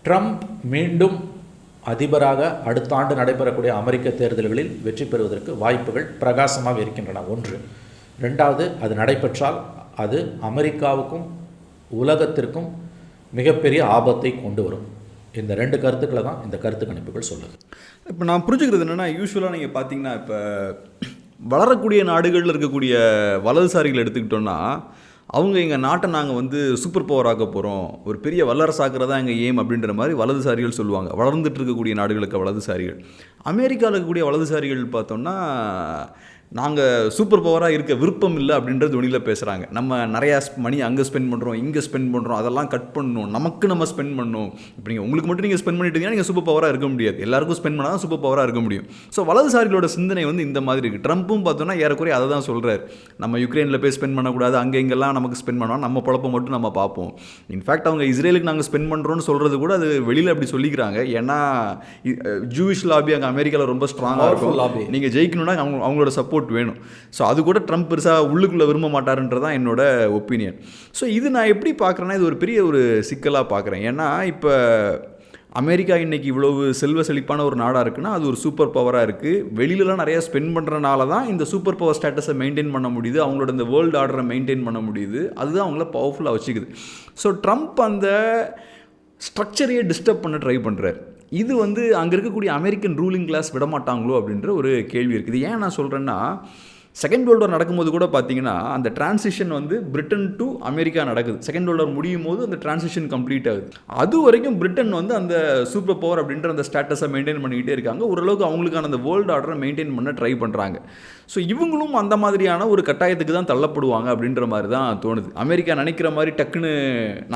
ட்ரம்ப் மீண்டும் அதிபராக அடுத்த ஆண்டு நடைபெறக்கூடிய அமெரிக்க தேர்தல்களில் வெற்றி பெறுவதற்கு வாய்ப்புகள் பிரகாசமாக இருக்கின்றன. 1. 2வது, அது நடைபெற்றால் அது அமெரிக்காவுக்கும் உலகத்திற்கும் மிகப்பெரிய ஆபத்தை கொண்டு வரும். இந்த 2 கருத்துக்களை தான் இந்த கருத்து கணிப்புகள் சொல்லுது. இப்போ நான் புரிஞ்சுக்கிறது என்னென்னா, யூஸ்வலாக நீங்கள் பார்த்தீங்கன்னா இப்போ வளரக்கூடிய நாடுகளில் இருக்கக்கூடிய வலதுசாரிகள் எடுத்துக்கிட்டோன்னா, அவங்க எங்கள் நாட்டை நாங்கள் வந்து சூப்பர் பவர் ஆக்க போகிறோம், ஒரு பெரிய வல்லரசாக்கிறதா எங்கள் ஏம் அப்படின்ற மாதிரி வலதுசாரிகள் சொல்லுவாங்க. வளர்ந்துட்டு இருக்கக்கூடிய நாடுகளுக்கு வலதுசாரிகள். அமெரிக்காவில் இருக்கக்கூடிய வலதுசாரிகள் பார்த்தோன்னா, நாங்கள் சூப்பர் பவராக இருக்க விருப்பம் இல்லை அப்படின்ற துணியில் பேசுகிறாங்க. நம்ம நிறையா மணி அங்கே ஸ்பெண்ட் பண்ணுறோம், இங்கே ஸ்பெண்ட் பண்ணுறோம், அதெல்லாம் கட் பண்ணணும், நம்ம ஸ்பெண்ட் பண்ணணும். இப்போ நீங்கள் உங்களுக்கு மட்டும் நீங்கள் ஸ்பெண்ட் பண்ணிட்டீங்கன்னா நீங்கள் சூப்பர் பவராக இருக்க முடியாது, எல்லாருக்கும் ஸ்பெண்ட் பண்ணால் தான் சூப்பர் பவராக இருக்க முடியும். ஸோ வலதுசாரிகளோட சிந்தனை வந்து இந்த மாதிரி இருக்குது. ட்ரம்ப்பும் பார்த்தோன்னா ஏறக்குறைய அதை தான் சொல்கிறார். நம்ம யுக்ரைனில் போய் ஸ்பெண்ட் பண்ணக்கூடாது, அங்கே இங்கெல்லாம் நமக்கு ஸ்பெண்ட் பண்ணோம், நம்ம பொழப்பை மட்டும் நம்ம பார்ப்போம். இன்ஃபேக்ட் அவங்க இஸ்ரேலுக்கு நாங்கள் ஸ்பெண்ட் பண்ணுறோன்னு சொல்கிறது கூட அது வெளியில் அப்படி சொல்லிக்கிறாங்க. ஏன்னா ஜூவிஷ் லாபி அங்கே அமெரிக்காவில் ரொம்ப ஸ்ட்ராங்காக இருக்கும், நீங்கள் ஜெயிக்கணும்னா அவங்களோட சப்போர்ட் வேணும். ஸோ அது கூட ட்ரம்ப் பெருசாக உள்ளுக்குள்ளே விரும்ப மாட்டாருன்றதான் என்னோட ஒப்பீனியன். ஸோ இது நான் எப்படி பார்க்குறேன்னா, இது ஒரு பெரிய ஒரு சிக்கலாக பார்க்குறேன். ஏன்னா இப்போ அமெரிக்கா இன்றைக்கி இவ்வளவு செல்வ செழிப்பான ஒரு நாடாக இருக்குன்னா அது ஒரு சூப்பர் பவராக இருக்குது. வெளியிலலாம் நிறையா ஸ்பெண்ட் பண்ணுறனால தான் இந்த சூப்பர் பவர் ஸ்டேட்டஸை மெயின்டைன் பண்ண முடியுது, அவங்களோட இந்த வேர்ல்டு ஆர்டரை மெயின்டைன் பண்ண முடியுது. அதுதான் அவங்கள பவர்ஃபுல்லாக வச்சுக்குது. ஸோ ட்ரம்ப் அந்த ஸ்ட்ரக்சரையே டிஸ்டர்ப் பண்ண ட்ரை பண்ணுறார். இது வந்து அங்கே இருக்கக்கூடிய அமெரிக்கன் ரூலிங் கிளாஸ் விடமாட்டாங்களோ அப்படின்ற ஒரு கேள்வி இருக்குது. ஏன் நான் சொல்கிறேன்னா, செகண்ட் வேர்ல்டு வார் நடக்கும்போது கூட பார்த்தீங்கன்னா அந்த டிரான்சிஷன் வந்து பிரிட்டன் டு அமெரிக்கா நடக்குது. செகண்ட் வேர்ல்டு வார் முடியும் போது அந்த டிரான்சிஷன் கம்ப்ளீட் ஆகுது. அது வரைக்கும் பிரிட்டன் வந்து அந்த சூப்பர் பவர் அப்படின்ற அந்த ஸ்டேட்டஸை மெயின்டைன் பண்ணிக்கிட்டே இருக்காங்க. ஓரளவுக்கு அவங்களுக்கான அந்த வேர்ல்டு ஆர்டரை மெயின்டைன் பண்ண ட்ரை பண்ணுறாங்க. ஸோ இவங்களும் அந்த மாதிரியான ஒரு கட்டாயத்துக்கு தான் தள்ளப்படுவாங்க அப்படின்ற மாதிரி தான் தோணுது. அமெரிக்கா நினைக்கிற மாதிரி டக்குன்னு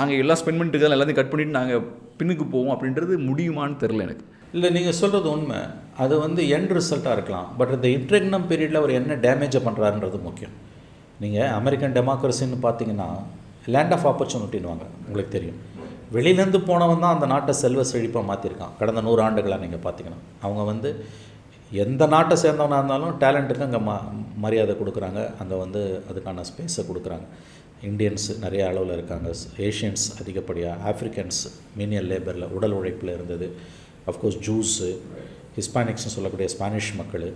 நாங்கள் எல்லாம் ஸ்பெண்ட் பண்ணிட்டு இருக்காங்க, எல்லாத்தையும் கட் பண்ணிவிட்டு நாங்கள் பின்னுக்கு போவோம் அப்படின்றது முடியுமான்னு தெரில எனக்கு. இல்லை, நீங்கள் சொல்கிறது உண்மை. அது வந்து எண்ட் ரிசல்ட்டாக இருக்கலாம். பட் இந்த இன்ட்ரெக்னம் பீரியடில் அவர் என்ன டேமேஜை பண்ணுறாருன்றது முக்கியம். நீங்கள் அமெரிக்கன் டெமோக்ரஸின்னு பார்த்தீங்கன்னா லேண்ட் ஆஃப் ஆப்பர்ச்சுனிட்டின்வாங்க. உங்களுக்கு தெரியும், வெளியிலேருந்து போனவன் தான் அந்த நாட்டை செல்வ செழிப்பாக மாற்றிருக்கான். கடந்த 100 ஆண்டுகளாக நீங்கள் பார்த்தீங்கன்னா அவங்க வந்து எந்த நாட்டை சேர்ந்தவனாக இருந்தாலும் டேலண்ட்டுக்கு அங்கே மரியாதை கொடுக்குறாங்க, அங்கே வந்து அதுக்கான ஸ்பேஸை கொடுக்குறாங்க. இந்தியன்ஸ் நிறைய அளவில் இருக்காங்க, ஏஷியன்ஸ் அதிகப்படியாக, ஆஃப்ரிக்கன்ஸ் மீனியல் லேபரில் உடல் உழைப்பில் இருந்தது, அஃப்கோர்ஸ் ஜூஸு, ஹிஸ்பானிக்ஸ்னு சொல்லக்கூடிய ஸ்பானிஷ் மக்கள்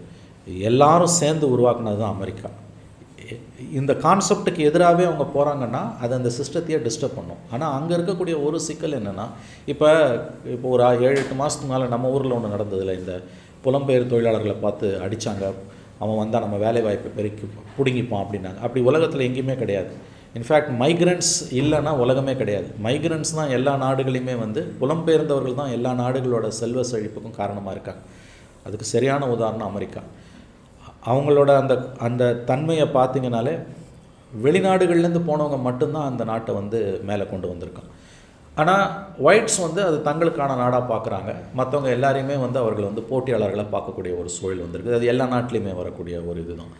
எல்லாரும் சேர்ந்து உருவாக்குனது தான் அமெரிக்கா. இந்த கான்செப்டுக்கு எதிராகவே அவங்க போகிறாங்கன்னா அது அந்த சிஸ்டத்தையே டிஸ்டர்ப் பண்ணும். ஆனால் அங்கே இருக்கக்கூடிய ஒரு சிக்கல் என்னென்னா, இப்போ ஒரு 7-8 மாதத்துக்கு மேலே நம்ம ஊரில் ஒன்று நடந்ததில்ல, இந்த புலம்பெயர் தொழிலாளர்களை பார்த்து அடித்தாங்க, அவன் வந்தால் நம்ம வேலை வாய்ப்பை பெருக்கி பிடுங்கிப்பான் அப்படின்னாங்க. அப்படி உலகத்தில் எங்கேயுமே கிடையாது. இன்ஃபேக்ட் மைக்ரண்ட்ஸ் இல்லைன்னா உலகமே கிடையாது. மைக்ரண்ட்ஸ் தான் எல்லா நாடுகளையுமே வந்து, புலம்பெயர்ந்தவர்கள் தான் எல்லா நாடுகளோட செல்வ செழிப்புக்கும் காரணமாக இருக்காங்க. அதுக்கு சரியான உதாரணம் அமெரிக்கா. அவங்களோட அந்த தன்மையை பார்த்திங்கனாலே வெளிநாடுகள்லேருந்து போனவங்க மட்டும்தான் அந்த நாட்டை வந்து மேலே கொண்டு வந்திருக்காங்க. ஆனால் ஒயிட்ஸ் வந்து அது தங்களுக்கான நாடாக பார்க்குறாங்க. மற்றவங்க எல்லாரையுமே வந்து அவர்கள் வந்து போட்டியாளர்களாக பார்க்கக்கூடிய ஒரு சூழல் வந்திருக்கு. அது எல்லா நாட்டிலையுமே வரக்கூடிய ஒரு இதுதான்.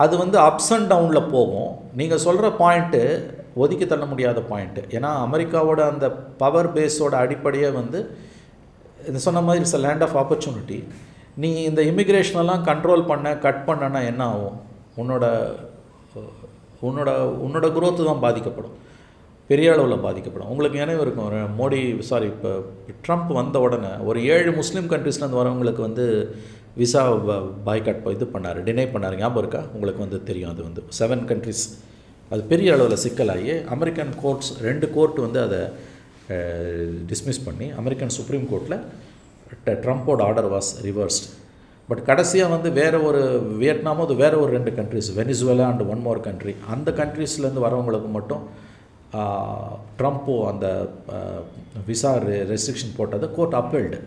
அது வந்து அப்ஸ் அண்ட் டவுனில் போகும். நீங்கள் சொல்கிற பாயிண்ட்டு ஒதுக்கி தள்ள முடியாத பாயிண்ட்டு. ஏன்னா அமெரிக்காவோட அந்த பவர் பேஸோட அடிப்படையே வந்து இது சொன்ன மாதிரி it's a land of opportunity. நீ இந்த இமிக்ரேஷனெல்லாம் கண்ட்ரோல் கட் பண்ணனா என்ன ஆகும்? உன்னோட குரோத்து தான் பாதிக்கப்படும், பெரிய அளவில் பாதிக்கப்படும். உங்களுக்கு நினைவு இருக்கும், இப்போ ட்ரம்ப் வந்த உடனே ஒரு 7 முஸ்லீம் கண்ட்ரீஸ்லேருந்து வரவங்களுக்கு வந்து விசா பாய்காட் பண்ணார், டினை பண்ணார். ஞாபகம் இருக்கா உங்களுக்கு? வந்து தெரியும். அது வந்து 7 கண்ட்ரிஸ் அது பெரிய அளவில் சிக்கலாகி அமெரிக்கன் கோர்ட்ஸ் 2 கோர்ட் வந்து அதை டிஸ்மிஸ் பண்ணி அமெரிக்கன் சுப்ரீம் கோர்ட்டில் ட்ரம்ப்போட ஆர்டர் வாஸ் ரிவர்ஸ்ட். பட் கடைசியாக வந்து வேறு ஒரு வியட்நாமோ அது வேறு ஒரு 2 countries, Venezuela and 1 more country, அந்த கண்ட்ரீஸ்லேருந்து வரவங்களுக்கு மட்டும் ட்ரம்ப்போ அந்த விசா ரெஸ்ட்ரிக்ஷன் போட்டதை கோர்ட் அப்பீல்டு.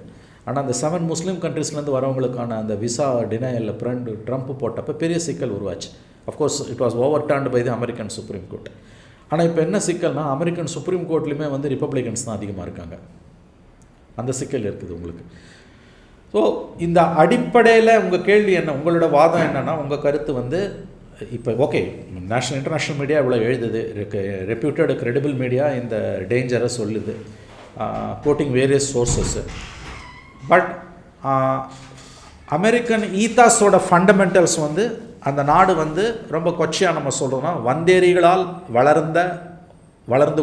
ஆனால் அந்த 7 முஸ்லீம் கண்ட்ரீஸ்லேருந்து வரவங்களுக்கான அந்த விசா டினையலில் ட்ரம்ப் போட்டப்போ பெரிய சிக்கல் உருவாச்சு. Of course it was overturned by the American Supreme Court. ஆனால் இப்போ என்ன சிக்கல்னா, அமெரிக்கன் சுப்ரீம் கோர்ட்லேயுமே வந்து ரிப்பப்ளிகன்ஸ் தான் அதிகமாக இருக்காங்க. அந்த சிக்கல் இருக்குது உங்களுக்கு. ஸோ இந்த அடிப்படையில் உங்கள் கேள்வி என்ன, உங்களோட வாதம் என்னென்னா, உங்கள் கருத்து வந்து இப்போ ஓகே, இன்டர்நேஷ்னல் மீடியா இவ்வளோ எழுதுது, ரெப்யூட்டட் கிரெடிபிள் மீடியா இந்த டேஞ்சரை சொல்லுது, quoting various sources. But American ஈத்தாஸோட ஃபண்டமெண்டல்ஸ் வந்து அந்த நாடு வந்து ரொம்ப கொச்சையாக நம்ம சொல்கிறோம்னா வந்தேரிகளால் வாழ்ந்து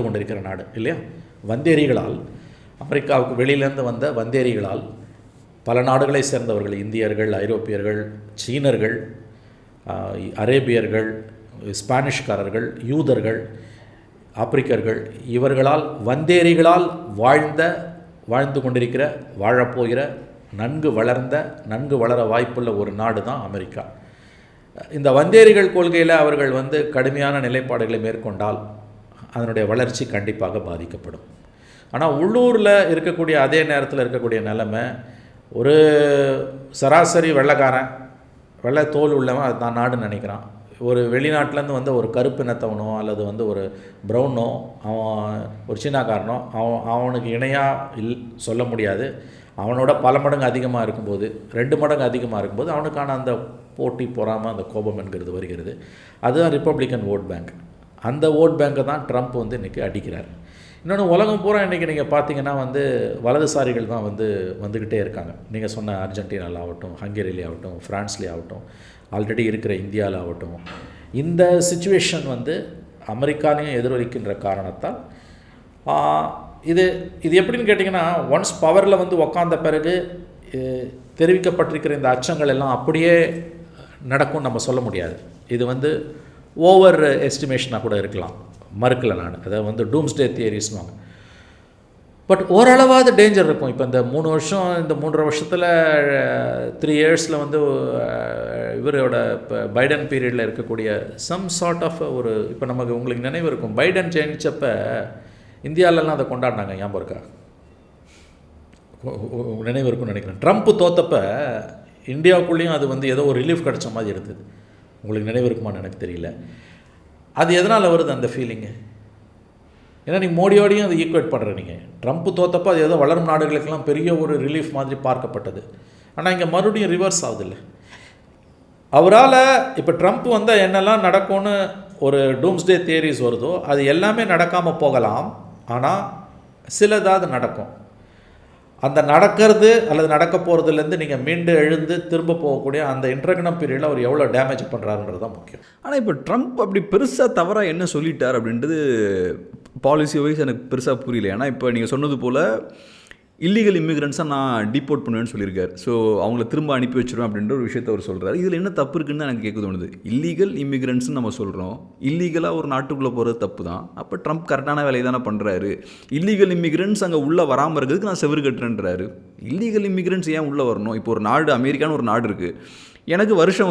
கொண்டிருக்கிற நாடு இல்லையா. வந்தேரிகளால், அமெரிக்காவுக்கு வெளியிலேருந்து வந்த வந்தேரிகளால் பல நாடுகளை சேர்ந்தவர்கள், இந்தியர்கள், ஐரோப்பியர்கள், சீனர்கள், அரேபியர்கள், ஸ்பானிஷ்காரர்கள், யூதர்கள், ஆப்பிரிக்கர்கள், இவர்களால் வந்தேரிகளால் வாழ்ந்து கொண்டிருக்கிற, வாழப்போகிற, நன்கு வளர வாய்ப்புள்ள ஒரு நாடு தான் அமெரிக்கா. இந்த வந்தேரிகள் கொள்கையில் அவர்கள் வந்து கடுமையான நிலைப்பாடுகளை மேற்கொண்டால் அதனுடைய வளர்ச்சி கண்டிப்பாக பாதிக்கப்படும். ஆனால் உள்ளூரில் இருக்கக்கூடிய அதே நேரத்தில் இருக்கக்கூடிய நிலைமை, ஒரு சராசரி வெள்ளை தோல் உள்ளவன் அது தான் நாடுன்னு நினைக்கிறான். ஒரு வெளிநாட்டிலேருந்து வந்து ஒரு கருப்பினத்தவனோ அல்லது வந்து ஒரு ப்ரௌனோ, அவன் ஒரு சீனாக்காரனோ, அவனுக்கு இணையாக சொல்ல முடியாது. அவனோட பல மடங்கு அதிகமாக இருக்கும்போது, 2 மடங்கு அதிகமாக இருக்கும்போது அவனுக்கான அந்த போட்டி, பொறாமல், அந்த கோபம் என்கிறது வருகிறது. அதுதான் ரிப்பப்ளிக்கன் ஓட் பேங்க். அந்த ஓட் பேங்கை தான் ட்ரம்ப் வந்து இன்றைக்கி அடிக்கிறார். இன்னொன்று, உலகம் பூரா இன்றைக்கி நீங்கள் பார்த்தீங்கன்னா வந்து வலதுசாரிகள் தான் வந்துக்கிட்டே இருக்காங்க. நீங்கள் சொன்ன அர்ஜென்டினாவில் ஆகட்டும், ஹங்கேரியிலே ஆகட்டும், ஃப்ரான்ஸ்லேயே ஆகட்டும், ஆல்ரெடி இருக்கிற இந்தியாவில் ஆகட்டும், இந்த சிச்சுவேஷன் வந்து அமெரிக்காலையும் எதிரொலிக்கின்ற காரணத்தால் இது எப்படின்னு கேட்டிங்கன்னா, ஒன்ஸ் பவரில் வந்து உக்காந்த பிறகு தெரிவிக்கப்பட்டிருக்கிற இந்த அச்சங்கள் எல்லாம் அப்படியே நடக்கும்னு நம்ம சொல்ல முடியாது. இது வந்து ஓவர் எஸ்டிமேஷனாக கூட இருக்கலாம், மறுக்கலை நான். அதை வந்து டூம்ஸ்டே தியரிஸ்னுவாங்க. பட் ஓரளவாவது டேஞ்சர் இருக்கும். இப்போ இந்த 3 வருஷம், இந்த 3.5 வருஷத்தில் 3 இயர்ஸில் வந்து இவரோட இப்போ பைடன் பீரியடில் இருக்கக்கூடிய சம் சார்ட் ஆஃப் ஒரு, இப்போ நமக்கு உங்களுக்கு நினைவு இருக்கும், பைடன் ஜெயிச்சப்போ இந்தியாவிலலாம் அதை கொண்டாடினாங்க, ஞாபகம் இருக்கா? நினைவு இருக்குன்னு நினைக்கிறேன். ட்ரம்ப் தோத்தப்போ இந்தியாவுக்குள்ளேயும் அது வந்து ஏதோ ஒரு ரிலீஃப் கிடச்ச மாதிரி இருந்தது. உங்களுக்கு நினைவு இருக்குமான்னு எனக்கு தெரியல. அது எதனால் வருது அந்த ஃபீலிங்கு? ஏன்னா நீங்கள் மோடியோடையும் அதை ஈக்குவேட் பண்ணுற, நீங்கள் ட்ரம்ப் தோத்தப்போ அது ஏதோ வளரும் நாடுகளுக்கெல்லாம் பெரிய ஒரு ரிலீஃப் மாதிரி பார்க்கப்பட்டது. ஆனால் இங்கே மறுபடியும் ரிவர்ஸ் ஆகுதில்ல. அவரால் இப்போ ட்ரம்ப் வந்தால் என்னெல்லாம் நடக்கும்னு ஒரு டூம்ஸ்டே தியரிஸ் வருதோ அது எல்லாமே நடக்காமல் போகலாம். ஆனால் சிலதாவது நடக்கும். அந்த நடக்கிறது அல்லது நடக்க போகிறதுலேருந்து நீங்கள் மீண்டு எழுந்து திரும்ப போகக்கூடிய அந்த இன்டர்கனம் பீரியடில் அவர் எவ்வளோ டேமேஜ் பண்ணுறாருன்றது தான் முக்கியம். ஆனால் இப்போ ட்ரம்ப் அப்படி பெருசாக தவறாக என்ன சொல்லிட்டார் அப்படின்றது பாலிசி வைஸ் எனக்கு பெருசாக புரியல. ஏன்னா இப்போ நீங்கள் சொன்னது போல் இல்லீகல் இமிக்ரெண்ட்ஸாக நான் டிபோர்ட் பண்ணுவேன்னு சொல்லியிருக்காரு. ஸோ அவங்கள திரும்ப அனுப்பி வச்சிருவேன் அப்படின்ற ஒரு விஷயத்தை அவர் சொல்கிறார். இதில் என்ன தப்பு இருக்குன்னு எனக்கு கேட்க தோணுது. இல்லீகல் இமிக்ரெண்ட்ஸ்னு நம்ம சொல்கிறோம், இல்லீகலாக ஒரு நாட்டுக்குள்ளே போகிறது தப்பு தான். அப்போ ட்ரம்ப் கரெக்டான வேலையை தானே பண்ணுறாரு. இல்லீகல் இமிக்ரெண்ட்ஸ் அங்கே உள்ளே வராமல் இருக்கிறதுக்கு நான் செவுரு கட்டுறேன்றாரு. இல்லீகல் இமிக்ரெண்ட்ஸ் ஏன் உள்ளே வரணும்? இப்போ ஒரு நாடு, அமெரிக்கான்னு ஒரு நாடு இருக்குது, எனக்கு வருஷம்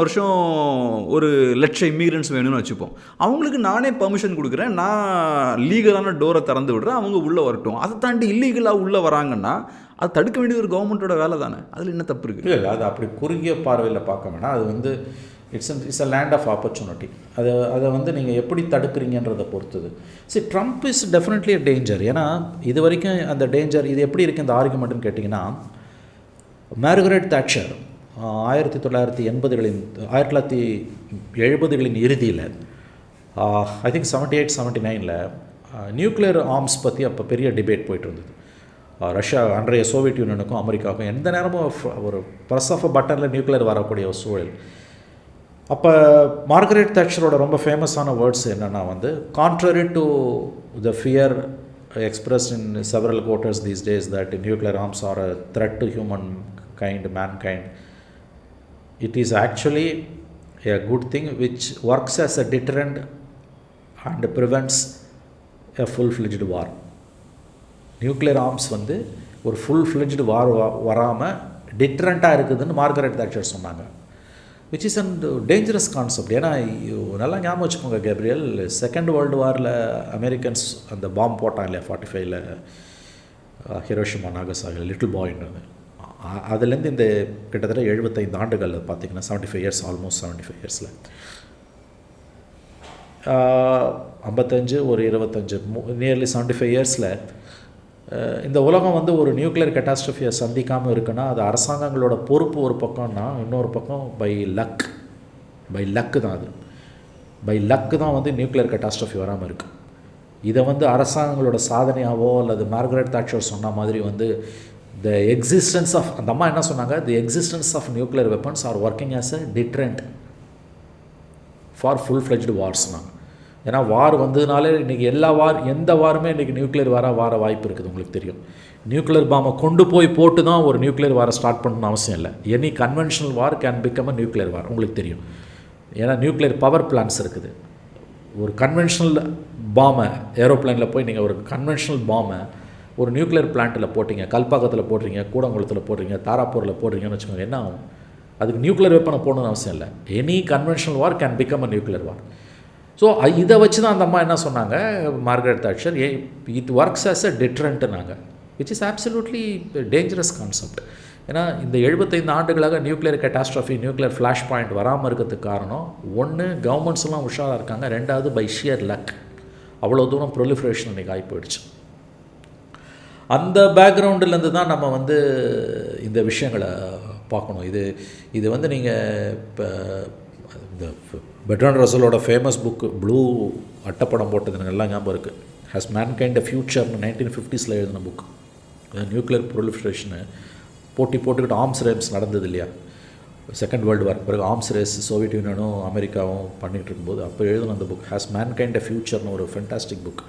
ஒரு 1,00,000 இமிக்ரெண்ட்ஸ் வேணும்னு வச்சுப்போம். அவங்களுக்கு நானே பர்மிஷன் கொடுக்குறேன், நான் லீகலான டோரை திறந்து விடுறேன், அவங்க உள்ளே வரட்டும். அதை தாண்டி இல்லீகலாக உள்ளே வராங்கன்னா அது தடுக்க வேண்டியது ஒரு கவர்மெண்ட்டோட வேலை தானே. அதில் என்ன தப்பு இருக்குது? இல்லை, அது அப்படி குறுகிய பார்வையில் பார்க்க வேணாம். அது வந்து it's a land of opportunity. அதை வந்து நீங்கள் எப்படி தடுக்கிறீங்கன்றதை பொறுத்தது. சரி, Trump is definitely a danger. ஏன்னா இது வரைக்கும் அந்த டேஞ்சர் இது எப்படி இருக்குது இந்த ஆர்குமெண்ட்டுன்னு கேட்டிங்கன்னா, மார்கரெட் தாட்சர் 1970களின் இறுதியில், ஐ திங்க் 78, 79ல் நியூக்ளியர் ஆர்ம்ஸ் பற்றி அப்போ பெரிய டிபேட் போயிட்டு இருந்தது. ரஷ்யா, அன்றைய சோவியத் யூனியனுக்கும் அமெரிக்காவுக்கும் எந்த நேரமும் ஒரு ப்ரெஸ் ஆஃப் அ பட்டனில் நியூக்ளியர் வரக்கூடிய ஒரு சூழல். அப்போ மார்கரெட் தாட்சரோட ரொம்ப ஃபேமஸான வேர்ட்ஸ் என்னென்னா வந்து, contrary to the fear expressed in several quarters these days that nuclear arms are a threat to mankind, it is actually a good thing which works as a deterrent and prevents a full-fledged war. Nuclear arms வந்து ஒரு full-fledged வார் வராமல் டிட்ரண்ட்டாக இருக்குதுன்னு Margaret Thatcher சொன்னாங்க. Which is and dangerous concept. ஏன்னா நல்லா ஞாபகம் வச்சுக்கோங்க Gabriel, second world வாரில் அமெரிக்கன்ஸ் அந்த பாம்பு போட்டான் இல்லையா 45ல் ஹிரோஷிமா நாகசாகி, லிட்டில் பாய்ன்றது. அதுலேருந்து இந்த கிட்டத்தட்ட 75 ஆண்டுகள் பார்த்திங்கன்னா 75 இயர்ஸ், ஆல்மோஸ்ட் 75 இயர்ஸில் 55 ஒரு 25 நியர்லி 75 இயர்ஸில் இந்த உலகம் வந்து ஒரு நியூக்ளியர் கேட்டாஸ்ட்ரஃபியை சந்திக்காமல் இருக்குன்னா அது அரசாங்கங்களோட பொறுப்பு ஒரு பக்கம்னா, இன்னொரு பக்கம் பை லக்கு தான். அது பை லக்கு தான் வந்து நியூக்ளியர் கேட்டாஸ்ட்ரஃபி வராமல் இருக்குது. இதை வந்து அரசாங்கங்களோட சாதனையாவோ அல்லது மார்கரெட் தாட்சர் சொன்ன மாதிரி வந்து த எக்ஸிஸ்டன்ஸ் ஆஃப், அந்த அம்மா என்ன சொன்னாங்க, the existence of nuclear weapons are working as a deterrent for full fledged வார்ஸ்னாங்க. ஏன்னா வார் வந்ததுனாலே இன்றைக்கி எந்த வாருமே இன்றைக்கி நியூக்ளியர் வார வாய்ப்பு இருக்குது. உங்களுக்கு தெரியும், நியூக்ளியர் பாம்பை கொண்டு போய் போட்டு தான் ஒரு நியூக்ளியர் வாரை ஸ்டார்ட் பண்ணணும்னு அவசியம் இல்லை. Any conventional war can become a nuclear வார், உங்களுக்கு தெரியும். ஏன்னா நியூக்ளியர் பவர் பிளான்ட்ஸ் இருக்குது. ஒரு கன்வென்ஷனல் பாம்பை ஏரோப்ளைனில் போய் நீங்கள் ஒரு கன்வென்ஷனல் பாம்பை ஒரு நியூக்ளியர் பிளான்ட்டில் போட்டிங்க, கல்பாக்கத்தில் போடுறீங்க, கூடங்குளத்தில் போடுறீங்க, தாராப்பூரில் போடுறீங்கன்னு வச்சுக்கோங்க, என்ன ஆகும்? அதுக்கு நியூக்ளியர் வெப்பனை போடணும்னு அவசியம் இல்லை. Any conventional war can become a nuclear war. So இதை வச்சு தான் அந்த அம்மா என்ன சொன்னாங்க, Margaret Thatcher, it works as a டிட்ரண்ட்டுனாங்க, which is absolutely dangerous concept. ஏன்னா இந்த 75 ஆண்டுகளாக nuclear catastrophe, nuclear flash point வராமல் இருக்கிறதுக்கு காரணம் ஒன்று, கவர்மெண்ட்ஸ்லாம் உஷாராக இருக்காங்க, ரெண்டாவது பை ஷியர் லக். அவ்வளோ தூரம் ப்ரொலிஃபரேஷன் இன்றைக்கி ஆகி போயிடுச்சு. அந்த பேக்ரவுண்டிலேருந்து தான் நம்ம வந்து இந்த விஷயங்களை பார்க்கணும். இது வந்து நீங்கள் இப்போ இந்த பெர்ட்ராண்ட் ரசலோட ஃபேமஸ் புக்கு ப்ளூ அட்டைப்படம் போட்டது எனக்கு எல்லாம் ஞாபகம் இருக்குது. ஹேஸ் மேன்கைண்ட் அ ஃபியூச்சர்னு 1950s எழுதின புக். நியூக்ளியர் ப்ரொலிஃபரேஷனு போட்டுக்கிட்டு ஆர்ம்ஸ் ரேஸ் நடந்தது இல்லையா, செகண்ட் வேர்ல்டு வார் பிறகு ஆர்ம்ஸ் ரேஸ் சோவியத் யூனியனும் அமெரிக்காவும் பண்ணிகிட்டு இருக்கும்போது அப்போ எழுதின அந்த புக் ஹேஸ் மேன்கைண்ட் அ ஃபியூச்சர்னு ஒரு ஃபென்டாஸ்டிக் புக்.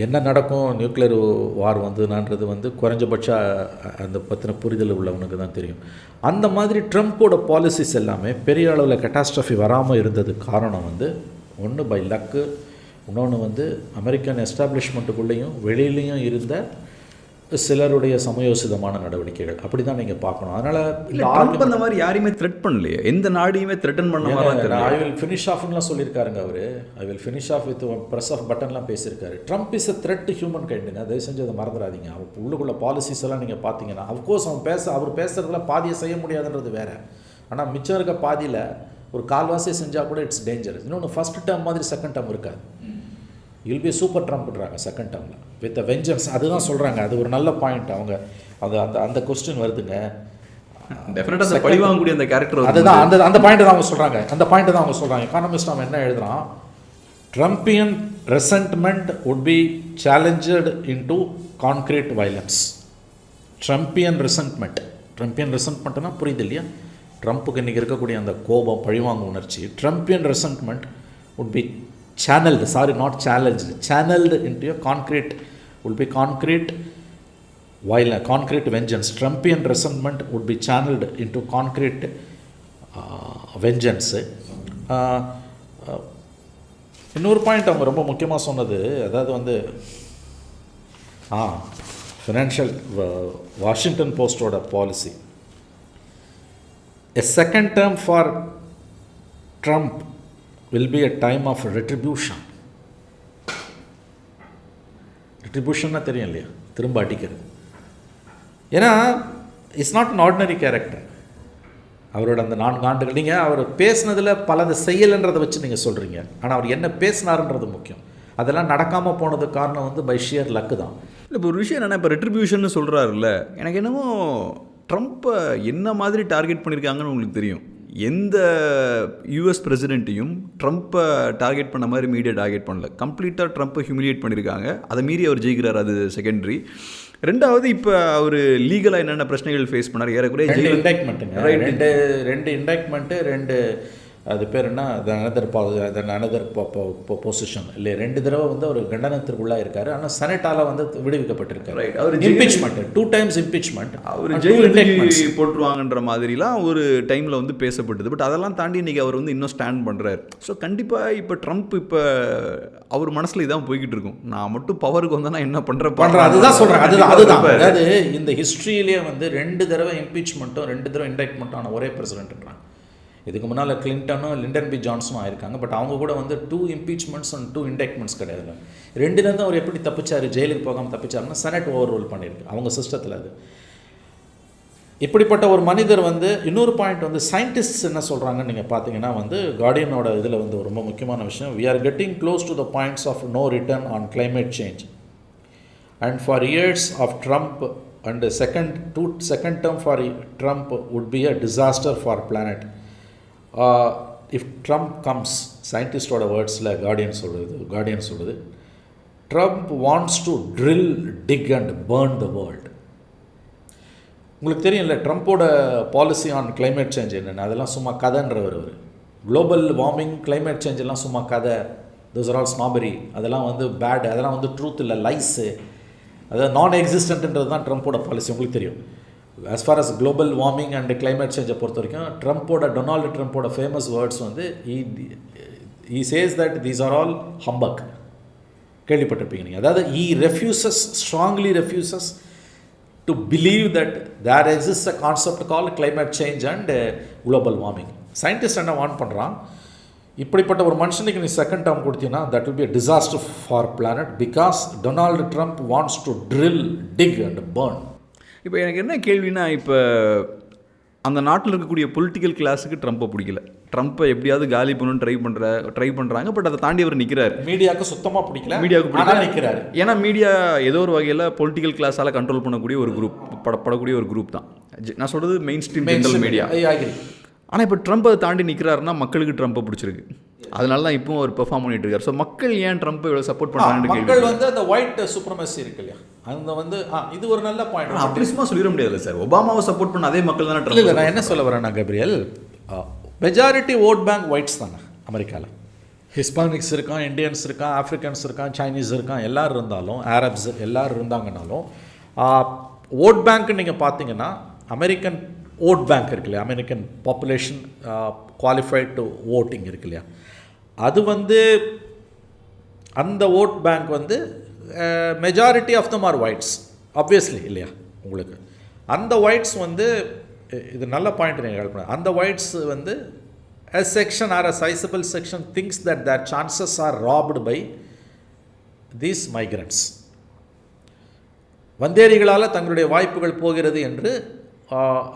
என்ன நடக்கும் நியூக்ளியர் வார் வந்ததுனான்றது வந்து குறைஞ்சபட்ச அந்த பற்றின புரிதல் உள்ளவனுக்கு தான் தெரியும். அந்த மாதிரி ட்ரம்ப்போட பாலிசிஸ் எல்லாமே பெரிய அளவில் கேட்டாஸ்ட்ரஃபி வராமல் இருந்ததுக்கு காரணம் வந்து ஒன்று பை லக்கு, இன்னொன்று வந்து அமெரிக்கன் எஸ்டாப்ளிஷ்மெண்ட்டுக்குள்ளேயும் வெளியிலையும் இருந்த சிலருடைய சமயோசிதமான நடவடிக்கைகள். அப்படி தான் நீங்கள் பார்க்கணும். அதனால் அந்த மாதிரி யாரையுமே த்ரெட் பண்ணலையே, எந்த நாடையுமே த்ரெட்டன் பண்ண மாதிரி ஐ வில் ஃபினிஷ் ஆஃப்லாம் சொல்லியிருக்காருங்க அவர். I will finish off with press of பட்டன்லாம் பேசியிருக்காரு. Trump is a threat to human கைண்டுங்க, தயவு செஞ்சு அதை மறந்துடாதீங்க. அவர் உள்ளுக்குள்ள பாலிசிஸ் எல்லாம் நீங்கள் பார்த்தீங்கன்னா அஃப்கோர்ஸ் அவர் பேசுகிறதுல பாதியை செய்ய முடியாதுன்றது வேறு. ஆனால் மிச்சம் இருக்க பாதியில் ஒரு கால்வாசியை செஞ்சால் கூட இட்ஸ் டேஞ்சரஸ். இன்னொன்று ஃபஸ்ட் டேர்ம் மாதிரி செகண்ட் டேர்ம் இருக்காது. யூல் பி சூப்பர் ட்ரம்ப்ன்றாங்க செகண்ட் டேர்மில் வித் அ வெஞ்சன்ஸ். அதுதான் சொல்கிறாங்க. அது ஒரு நல்ல பாயிண்ட். அவங்க அந்த கொஸ்டின் வருதுங்க, டெஃபினட்டாக பழி வாங்கக்கூடிய அந்த கேரக்டர். அதுதான் அந்த பாயிண்ட் தான் அவங்க சொல்கிறாங்க. அந்த பாயிண்ட் தான் அவங்க சொல்கிறாங்க. எக்கானமிஸ்ட் அவன் என்ன எழுதுறான், Trumpian resentment would be challenged into concrete violence. Trumpian ரெசன்ட்மெண்ட்னா புரியுது இல்லையா, ட்ரம்ப்புக்கு இன்றைக்கி இருக்கக்கூடிய அந்த கோபம், பழிவாங்க உணர்ச்சி, Trumpian resentment would be channeled, sorry not challenged, channeled into a concrete, will be concrete violence, concrete vengeance. Trumpian resentment would be channeled into concrete vengeance. இன்னொரு பாயிண்ட் அவங்க ரொம்ப முக்கியமாக சொன்னது, அதாவது வந்து ஃபினான்ஷியல் வாஷிங்டன் போஸ்டோட policy, a second term for Trump will be a time of retribution. retribution தெரியும் இல்லையா, திரும்ப அடிக்கிறது. ஏன்னா it's not an ordinary character. அவரோட அந்த 4 ஆண்டுகள் நீங்கள் அவர் பேசினதில் பலது செய்யலைன்றதை வச்சு நீங்கள் சொல்கிறீங்க, ஆனால் அவர் என்ன பேசினாருன்றது முக்கியம். அதெல்லாம் நடக்காமல் போனதுக்கு காரணம் வந்து பை ஷியர் லக்கு தான். இல்லை இப்போ ஒரு விஷயம் என்னென்னா, இப்போ ரெட்ரிபியூஷன் சொல்கிறாருல்ல, எனக்கு என்னமோ ட்ரம்ப்பை என்ன மாதிரி டார்கெட் பண்ணியிருக்காங்கன்னு உங்களுக்கு தெரியும். எந்த யூஎஸ் பிரசிடெண்ட்டையும் ட்ரம்ப்பை டார்கெட் பண்ண மாதிரி மீடியா டார்கெட் பண்ணல. கம்ப்ளீட்டாக ட்ரம்ப்பை ஹியூமிலியேட் பண்ணியிருக்காங்க. அதை மீறி அவர் ஜெயிக்கிறார், அது செகண்டரி. ரெண்டாவது இப்போ அவர் லீகலாக என்னென்ன பிரச்சனைகள் ஃபேஸ் பண்ணார், ஏறக்குறைய ரெண்டு இண்டக்ட்மெண்ட்டு, 2 அது பேர் என்ன, அனதர் பொசிஷன் இல்லை, 2 தடவை வந்து அவர் கண்டனத்திற்குள்ளாக இருக்கார். ஆனால் செனட்டால் வந்து விடுவிக்கப்பட்டிருக்காரு. ரைட், அவர் இம்பீச்மெண்ட் 2 times இம்பீச்மெண்ட், அவர் ஜெயிலுக்கு போட்டுருவாங்கன்ற மாதிரிலாம் ஒரு டைமில் வந்து பேசப்பட்டது. பட் அதெல்லாம் தாண்டி இன்றைக்கி அவர் வந்து இன்னும் ஸ்டாண்ட் பண்ணுறாரு. ஸோ கண்டிப்பாக இப்போ ட்ரம்ப் இப்போ அவர் மனசில் இதான் போய்கிட்டு இருக்கும், நான் மட்டும் பவருக்கு வந்தால் நான் என்ன பண்ணுறேன், அதுதான் சொல்கிறேன். அதுதான் அதாவது இந்த ஹிஸ்ட்ரியிலே வந்து 2 தடவை இம்பீச்மெண்ட்டும் 2 தடவை இண்டக்ட்மெண்ட்டும் ஆன ஒரே பிரசிடென்ட்ன்றாங்க. இதுக்கு முன்னால் கிளின்டனும் லிண்டன் பி ஜான்சனும் ஆயிருக்காங்க. பட் அவங்க கூட வந்து 2 இம்பீச்மெண்ட்ஸ் அண்ட் 2 இண்டெக்ட்மெண்ட்ஸ் கிடையாது. 2லேருந்து அவர் எப்படி தப்பிச்சார், ஜெயிலுக்கு போகாமல் தப்பிச்சாருன்னா செனட் ஓவர் ரூல் பண்ணியிருக்கு அவங்க சிஸ்டத்தில். அது இப்படிப்பட்ட ஒரு மனிதர் வந்து இன்னொரு பாயிண்ட் வந்து சயின்டிஸ்ட் என்ன சொல்கிறாங்கன்னு நீங்கள் பார்த்தீங்கன்னா வந்து கார்டியனோட இதில் வந்து ரொம்ப முக்கியமான விஷயம், we are getting close to the points of no return on climate change and for years of Trump and the second term for Trump would be a disaster for planet. If Trump comes, scientistோட வேர்ட்ஸில் Guardian சொல்லுது Trump wants to drill, dig and burn the world. உங்களுக்கு தெரியும்ல ட்ரம்ப்போட policy on climate change என்னென்ன, அதெல்லாம் சும்மா கதைன்றவர். அவர் global warming, climate change எல்லாம் சும்மா கதை, தோஸ் ஆர் ஆல் ஸ்னாபரி, அதெல்லாம் வந்து பேட், அதெல்லாம் வந்து ட்ரூத் இல்லை, லைஸு, அதாவது நான் எக்ஸிஸ்டன்ட்ன்றது தான் ட்ரம்ப்போட பாலிசி. உங்களுக்கு தெரியும் as far as global warming and climate சேஞ்சை பொறுத்த வரைக்கும் டொனால்டு ட்ரம்ப்போட ஃபேமஸ் வேர்ட்ஸ் வந்து he says that these are all humbug. கேள்விப்பட்டிருப்பீங்க நீங்கள். அதாவது strongly refuses to believe that there exists a concept called climate change and global warming. Scientists என்ன warn பண்ணுறான், இப்படிப்பட்ட ஒரு மனுஷனுக்கு நீ செகண்ட் டேர்ம் கொடுத்தீங்கன்னா that will be a disaster for planet because Donald Trump wants to drill, dig and burn. இப்போ எனக்கு என்ன கேள்வினா, இப்போ அந்த நாட்டில் இருக்கக்கூடிய பொலிட்டிக்கல் கிளாஸுக்கு ட்ரம்ப்பை பிடிக்கல, ட்ரம்ப்பை எப்படியாவது காலி பண்ணணும்னு ட்ரை பண்ணுறாங்க. பட் அதை தாண்டி அவர் நிற்கிறார். மீடியாவுக்கு சுத்தமாக பிடிக்கல, மீடியாவுக்கு நிற்கிறார். ஏன்னா மீடியா ஏதோ ஒரு வகையில் பொலிட்டிக்கல் கிளாஸால் கண்ட்ரோல் பண்ணக்கூடிய ஒரு குரூப், படக்கூடிய ஒரு குரூப் தான். நான் சொல்கிறது மெயின் ஸ்ட்ரீம் ஜென்ரல் மீடியா. ஆனால் இப்போ ட்ரம்ப் அதை தாண்டி நிற்கிறாருன்னா மக்களுக்கு ட்ரம்ப்பை பிடிச்சிருக்கு. அதனால தான் இப்போ அவர் பெர்ஃபார்ம் பண்ணிட்டு இருக்காரு. ஸோ மக்கள் ஏன் ட்ரம்ப்பை இவ்வளோ சப்போர்ட் பண்ணுறாங்க? மக்கள் வந்து அந்த ஒயிட் சுப்ரமசி இருக்கு இல்லையா, அந்த வந்து இது ஒரு நல்ல பாயிண்ட். அப்படி சும்மா சொல்லிட முடியாது சார். ஒபாமாவை சப்போர்ட் பண்ண அதே மக்கள் தானே ட்ரம்ப். இல்லை, நான் என்ன சொல்ல வரேன்னா Gabriel, majority vote bank whites தானே அமெரிக்காவில். ஹிஸ்பானிக்ஸ் இருக்கான், இண்டியன்ஸ் இருக்கான், ஆஃப்ரிக்கன்ஸ் இருக்கான், சைனீஸ் இருக்கான், எல்லோரும் இருந்தாலும், அரப்ஸ் எல்லோரும் இருந்தாங்கனாலும் ஓட் பேங்க் நீங்கள் பார்த்தீங்கன்னா அமெரிக்கன் ஓட் பேங்க் இருக்கு இல்லையா, American population qualified to voting இருக்கு இல்லையா, அது வந்து அந்த ஓட் பேங்க் வந்து majority of them are whites obviously இல்லையா. உங்களுக்கு அந்த ஒயிட்ஸ் வந்து இது நல்ல பாயிண்ட் நீங்கள் ஹெல்ப் பண்ண, அந்த ஒயிட்ஸ் வந்து a section or a sizable section thinks that their chances are robbed by these migrants. வந்தேரிகளால் தங்களுடைய வாய்ப்புகள் போகிறது என்று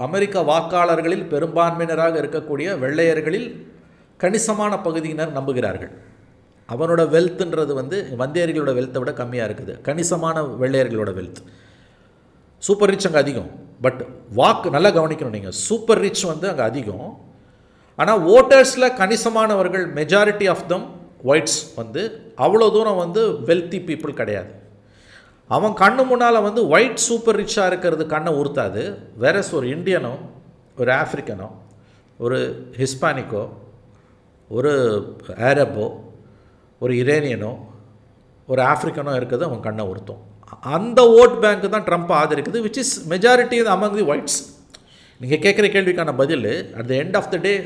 அமெரிக்க வாக்காளர்களில் பெரும்பான்மையினராக இருக்கக்கூடிய வெள்ளையர்களில் கணிசமான பகுதியினர் நம்புகிறார்கள். அவனோட வெல்த்ன்றது வந்து வந்தேரிகளோட வெல்த்தை விட கம்மியாக இருக்குது. கணிசமான வெள்ளையர்களோட வெல்த், சூப்பர் ரிச் அங்கே அதிகம். பட் நல்லா கவனிக்கணும் நீங்கள், சூப்பர் ரிச் வந்து அங்கே அதிகம். ஆனால் ஓட்டர்ஸில் கணிசமானவர்கள், மெஜாரிட்டி ஆஃப் தம் ஒயிட்ஸ் வந்து அவ்வளோ தூரம் வந்து வெல்த்தி பீப்புள் கிடையாது. அவன் கண்ணு முன்னால் வந்து ஒயிட் சூப்பர் ரிச்சாக இருக்கிறது கண்ணை உறுத்தாது. வேறஸ் ஒரு இந்தியனோ, ஒரு ஆஃப்ரிக்கனோ, ஒரு ஹிஸ்பானிக்கோ, ஒரு அரபோ, ஒரு இரேனியனோ, ஒரு ஆஃப்ரிக்கனோ இருக்கிறது அவன் கண்ணை உறுத்தும். அந்த ஓட் பேங்க்கு தான் ட்ரம்ப் ஆதரிக்குது, which is majority among the whites. நீங்கள் கேட்குற கேள்விக்கான பதில், at the end of the day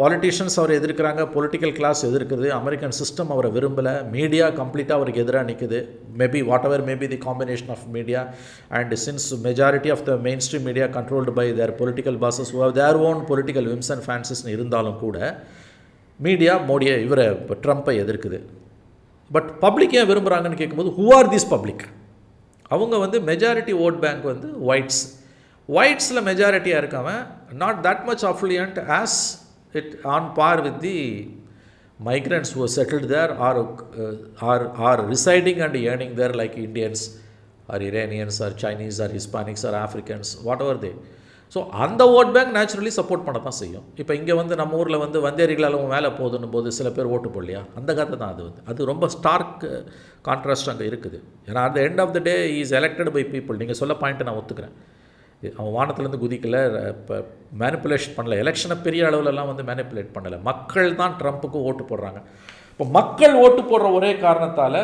politicians அவரை எதிர்க்கிறாங்க, பொலிட்டிக்கல் கிளாஸ் எதிர்க்குது, அமெரிக்கன் சிஸ்டம் அவரை விரும்பலை, மீடியா கம்ப்ளீட்டாக அவருக்கு எதிராக நிற்குது. Maybe whatever maybe the combination of media and since majority of the mainstream media controlled by their political bosses who have their own political whims and ஃபேன்சஸ்னு இருந்தாலும் கூட media மோடியை இவரை ட்ரம்ப்பை எதிர்க்குது. பட் பப்ளிக் ஏன் விரும்புகிறாங்கன்னு கேட்கும்போது, who are this public? அவங்க வந்து majority vote bank வந்து ஒயிட்ஸில் மெஜாரிட்டியாக இருக்கவன் not that much affluent as it on par with the migrants who are settled there or residing and earning there like Indians or Iranians or Chinese or Hispanics or Africans, whatever they. So அந்த vote bank naturally support பண்ண தான் செய்யும். இப்போ இங்கே வந்து நம்ம ஊரில் வந்து வந்தேரிகளால் மேலே போகுதுன்னும் போது சில பேர் ஓட்டு போடலையா, அந்த கதை தான் அது. வந்து அது ரொம்ப ஸ்டார்க் கான்ட்ராஸ்ட் அங்கே இருக்குது. ஏன்னா at the end of the day is elected by people. நீங்கள் சொல்ல பாயிண்ட்டை நான் ஒத்துக்கிறேன். அவன் வானத்துலேருந்து குதிக்கலை, இப்போ மேனிப்புலேஷன் பண்ணலை, எலெக்ஷனை பெரிய அளவுலலாம் வந்து மேனிப்புலேட் பண்ணலை. மக்கள் தான் ட்ரம்ப்புக்கு ஓட்டு போடுறாங்க. இப்போ மக்கள் ஓட்டு போடுற ஒரே காரணத்தால்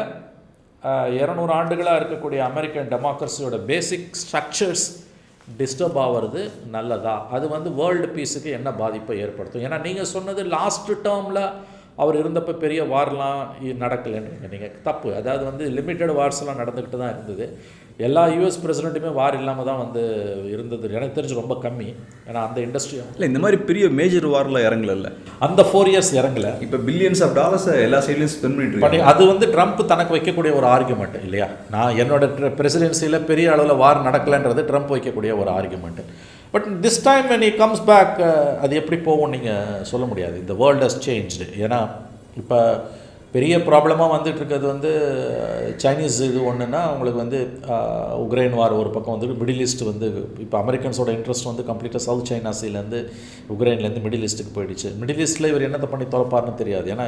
200 ஆண்டுகளாக இருக்கக்கூடிய அமெரிக்கன் டெமோக்ரஸியோட பேசிக் ஸ்ட்ரக்சர்ஸ் டிஸ்டர்ப் ஆகிறது நல்லதா? அது வந்து வேர்ல்டு பீஸுக்கு என்ன பாதிப்பை ஏற்படுத்தும்? ஏன்னா நீங்கள் சொன்னது லாஸ்ட் டேர்மில் அவர் இருந்தப்போ பெரிய வார்லாம் நடக்கலைன்றீங்க நீங்கள். தப்பு. அதாவது வந்து லிமிட்டட் வார்ஸ்லாம் நடந்துக்கிட்டு தான் இருந்தது. எல்லா யூஎஸ் பிரசிடெண்ட்டுமே வார் இல்லாமல் தான் வந்து இருந்தது. எனக்கு தெரிஞ்சு ரொம்ப கம்மி. ஏன்னா அந்த இண்டஸ்ட்ரி இல்லை இந்த மாதிரி பெரிய மேஜர் வாரில் இறங்கல. அந்த 4 இயர்ஸ் இறங்கலை. இப்போ பில்லியன்ஸ் ஆஃப் டாலர்ஸ் எல்லா சைட்லையும் ஸ்பெண்ட் பண்ணிட்டு அது வந்து ட்ரம்ப் தனக்கு வைக்கக்கூடிய ஒரு ஆர்குமெண்ட் இல்லையா. நான் என்னோட பிரசிடென்சியில் பெரிய அளவில் வார் நடக்கலைன்றது ட்ரம்ப் வைக்கக்கூடிய ஒரு argument. But this time when he comes back அது எப்படி போகும் நீங்கள் சொல்ல முடியாது. இந்த வேர்ல்ட் ஹஸ் சேஞ்ச்டு. ஏன்னா இப்போ பெரிய ப்ராப்ளமாக வந்துட்டு இருக்கிறது வந்து சைனீஸ் இது ஒன்றுன்னா உங்களுக்கு வந்து உக்ரைன் வார் ஒரு பக்கம் வந்து மிடில் ஈஸ்ட் வந்து இப்போ அமெரிக்கன்ஸோட இன்ட்ரெஸ்ட் வந்து கம்ப்ளீட்டாக சவுத் சைனா சீலேருந்து உக்ரைன்லேருந்து மிடில் ஈஸ்ட்டுக்கு போயிடுச்சு. மிடில் ஈஸ்ட்டில் இவர் என்னத்தை பண்ணி தொலைப்பார்னு தெரியாது. ஏன்னா